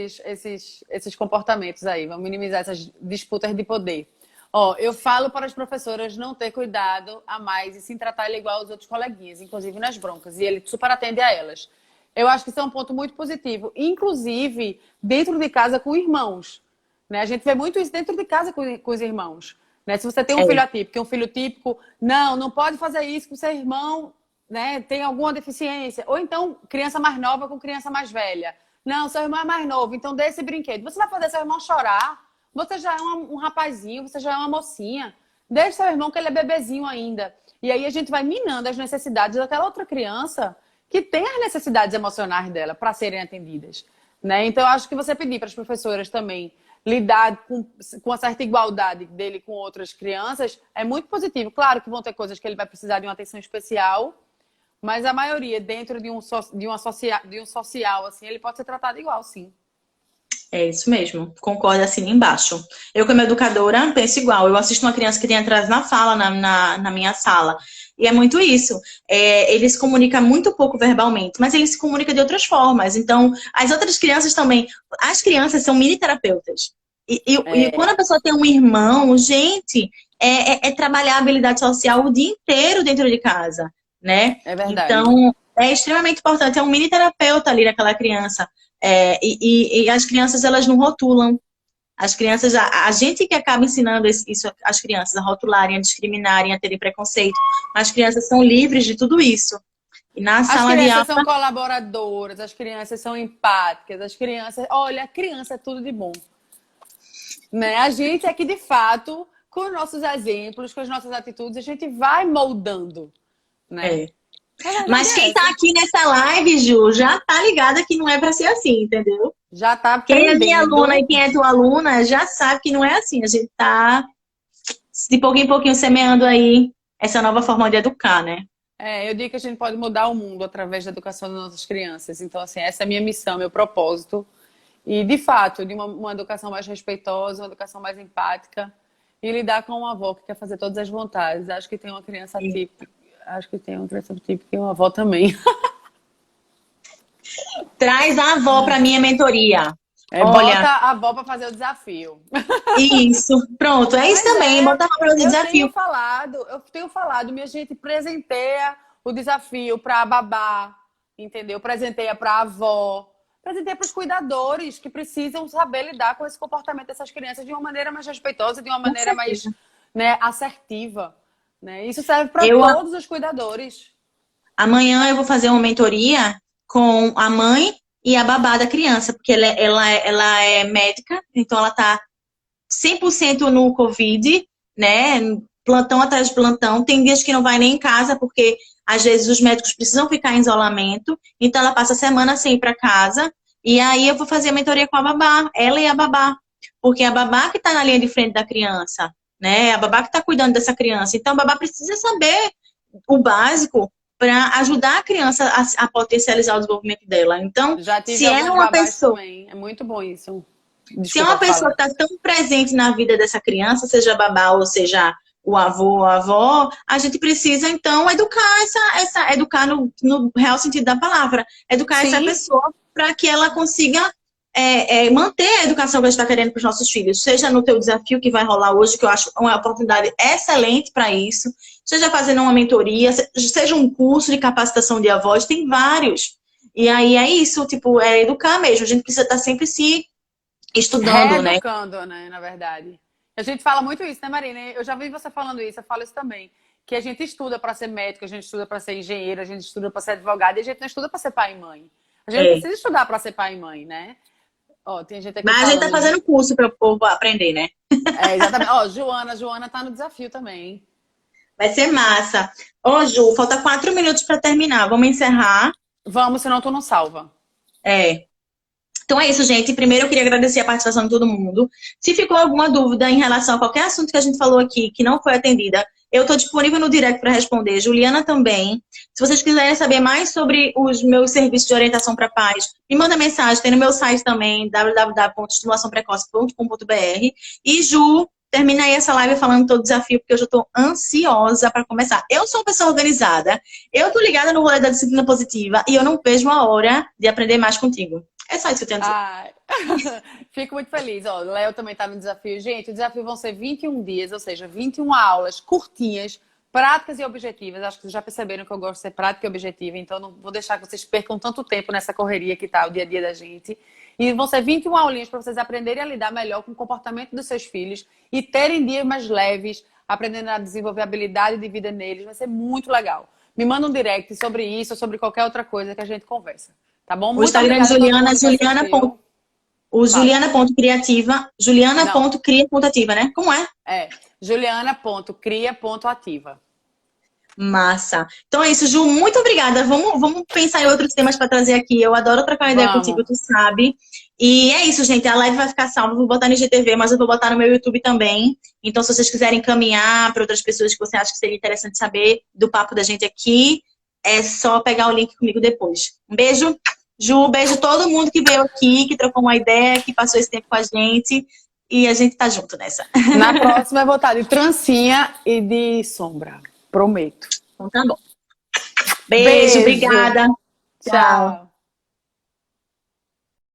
Speaker 2: esses comportamentos aí, vamos minimizar essas disputas de poder. Ó, eu falo para as professoras não ter cuidado a mais e se tratar ele igual aos outros coleguinhas, inclusive nas broncas, e ele super atende a elas. Eu acho que isso é um ponto muito positivo, inclusive dentro de casa com irmãos. Né? A gente vê muito isso dentro de casa com os irmãos. Né? Se você tem um
Speaker 1: É,
Speaker 2: filho atípico, um filho típico, não pode fazer isso com seu irmão, né, tem alguma deficiência. Ou então, criança mais nova com criança mais velha. Não, seu irmão é mais novo, então dê esse brinquedo. Você vai fazer seu irmão chorar. Você já é um rapazinho, você já é uma mocinha. Deixe seu irmão que ele é bebezinho ainda. E aí a gente vai minando as necessidades daquela outra criança que tem as necessidades emocionais dela para serem atendidas. Né? Então, eu acho que você pedir para as professoras também lidar com uma certa igualdade dele com outras crianças é muito positivo. Claro que vão ter coisas que ele vai precisar de uma atenção especial, mas a maioria, dentro de um social, assim, ele pode ser tratado igual, sim.
Speaker 1: é isso mesmo, concordo assim embaixo. Eu, como educadora, penso igual. Eu assisto uma criança que tem atraso na fala na minha sala. E é muito isso. Ele se comunica muito pouco verbalmente, mas ele se comunica de outras formas. Então, as outras crianças também. As crianças são mini terapeutas. E quando a pessoa tem um irmão, gente, é trabalhar a habilidade social o dia inteiro dentro de casa, né?
Speaker 2: É verdade.
Speaker 1: Então, é extremamente importante. É um mini terapeuta ali naquela criança. E as crianças, elas não rotulam. As crianças, a gente que acaba ensinando isso às crianças, a rotularem, a discriminarem, a terem preconceito. As crianças são livres de tudo isso. E na
Speaker 2: As
Speaker 1: sala de
Speaker 2: crianças são
Speaker 1: aula,
Speaker 2: colaboradoras, as crianças são empáticas, as crianças... Olha, a criança é tudo de bom. Né? A gente é que, de fato, com os nossos exemplos, com as nossas atitudes, a gente vai moldando, né?
Speaker 1: é.
Speaker 2: A verdade
Speaker 1: Mas
Speaker 2: é
Speaker 1: quem tá
Speaker 2: essa.
Speaker 1: aqui nessa live, Ju, já tá ligada que não é para ser assim, entendeu?
Speaker 2: Já tá
Speaker 1: Quem é minha aluna
Speaker 2: aprendendo.
Speaker 1: e quem é tua aluna já sabe que não é assim. A gente tá de pouquinho em pouquinho semeando aí essa nova forma de educar, né?
Speaker 2: É, eu digo que a gente pode mudar o mundo através da educação das nossas crianças. Então, assim, essa é a minha missão, meu propósito. E, de fato, de uma educação mais respeitosa, uma educação mais empática e lidar com uma avó que quer fazer todas as vontades. Acho que tem uma criança típica. Acho que tem uma criança típica e uma avó também.
Speaker 1: Traz a avó para minha mentoria.
Speaker 2: É, bota
Speaker 1: Olha,
Speaker 2: a avó para fazer o desafio.
Speaker 1: isso. Pronto, é isso
Speaker 2: Mas
Speaker 1: também.
Speaker 2: é,
Speaker 1: Bota a avó para o desafio.
Speaker 2: eu tenho falado, minha gente, presenteia o desafio para a babá, entendeu? Presenteia para a avó, presenteia para os cuidadores que precisam saber lidar com esse comportamento dessas crianças de uma maneira mais respeitosa, de uma
Speaker 1: Com
Speaker 2: maneira mais,
Speaker 1: certeza.
Speaker 2: né, assertiva, né? Isso serve para
Speaker 1: Eu,
Speaker 2: todos os cuidadores.
Speaker 1: amanhã eu vou fazer uma mentoria com a mãe e a babá da criança, porque ela é médica, então ela está 100% no Covid, né? Plantão atrás de plantão. Tem dias que não vai nem em casa, porque às vezes os médicos precisam ficar em isolamento. Então ela passa a semana sem ir para casa. E aí eu vou fazer a mentoria com a babá, ela e a babá. Porque é a babá que está na linha de frente da criança, né? É a babá que está cuidando dessa criança. Então a babá precisa saber o básico para ajudar a criança a potencializar o desenvolvimento dela. Então,
Speaker 2: Já tive
Speaker 1: se é
Speaker 2: algumas
Speaker 1: uma
Speaker 2: babás
Speaker 1: pessoa
Speaker 2: também. É muito bom isso.
Speaker 1: se é
Speaker 2: Desculpa
Speaker 1: uma pessoa
Speaker 2: falar.
Speaker 1: que está tão presente na vida dessa criança, seja babá ou seja o avô ou a avó, a gente precisa, então, educar educar no real sentido da palavra, educar essa
Speaker 2: Sim,
Speaker 1: pessoa para que ela consiga manter a educação que a gente está querendo para os nossos filhos, seja no teu desafio que vai rolar hoje, que eu acho uma oportunidade excelente para isso, seja fazendo uma mentoria, seja um curso de capacitação de avós, tem vários. E aí é isso, tipo, é educar mesmo. A gente precisa estar sempre se estudando, né?
Speaker 2: reeducando, né, na verdade. A gente fala muito isso, né, Marina? Eu já vi você falando isso, eu falo isso também. Que a gente estuda para ser médico, a gente estuda para ser engenheiro, a gente estuda para ser advogado e a gente não estuda para ser pai e mãe. A gente
Speaker 1: É.
Speaker 2: precisa estudar para ser pai e mãe, né? Ó, tem gente aqui
Speaker 1: Mas a gente tá
Speaker 2: falando.
Speaker 1: fazendo curso para o povo aprender, né?
Speaker 2: É, exatamente. Ó, Joana tá no desafio também.
Speaker 1: Vai ser massa. Ô, Ju, falta 4 minutos para terminar. Vamos encerrar.
Speaker 2: Vamos, senão tu não salva.
Speaker 1: É. Então é isso, gente. Primeiro eu queria agradecer a participação de todo mundo. Se ficou alguma dúvida em relação a qualquer assunto que a gente falou aqui que não foi atendida, eu estou disponível no direct para responder. Juliana também. Se vocês quiserem saber mais sobre os meus serviços de orientação para pais, me manda mensagem. Tem no meu site também, www.estimulaçãoprecoce.com.br. E Ju, termina aí essa live falando do teu desafio, porque eu já estou ansiosa para começar. Eu sou uma pessoa organizada, eu tô ligada no rolê da disciplina positiva e eu não vejo a hora de aprender mais contigo. É só isso que eu tenho a dizer.
Speaker 2: Ai, fico muito feliz. Ó, o Léo também está no desafio. Gente, o desafio vão ser 21 dias, ou seja, 21 aulas curtinhas, práticas e objetivas. Acho que vocês já perceberam que eu gosto de ser prática e objetiva, então não vou deixar que vocês percam tanto tempo nessa correria que tá o dia a dia da gente. E vão ser 21 aulinhas para vocês aprenderem a lidar melhor com o comportamento dos seus filhos e terem dias mais leves, aprendendo a desenvolver habilidade de vida neles. Vai ser muito legal. Me manda um direct sobre isso ou sobre qualquer outra coisa que a gente conversa. Tá bom?
Speaker 1: O
Speaker 2: Muito
Speaker 1: Instagram de
Speaker 2: obrigada a todo
Speaker 1: Juliana,
Speaker 2: mundo que assistiu. Fala.
Speaker 1: Juliana.criativa,
Speaker 2: Não,
Speaker 1: Juliana.cria.ativa, né? Como é?
Speaker 2: é juliana.cria.ativa.
Speaker 1: Massa. Então é isso, Ju, muito obrigada. Vamos pensar em outros temas para trazer aqui. Eu adoro trocar uma ideia contigo,
Speaker 2: Vamos.
Speaker 1: tu sabe. E é isso, gente. A live vai ficar salva. Vou botar no IGTV, mas eu vou botar no meu YouTube também. Então, se vocês quiserem encaminhar para outras pessoas que você acha que seria interessante saber do papo da gente aqui, é só pegar o link comigo depois. Um beijo, Ju. Beijo todo mundo que veio aqui, que trocou uma ideia, que passou esse tempo com a gente. E a gente tá junto nessa.
Speaker 2: Na próxima eu vou estar de trancinha e de sombra. Prometo.
Speaker 1: Então tá bom. Beijo, obrigada. Tchau.
Speaker 2: Tchau.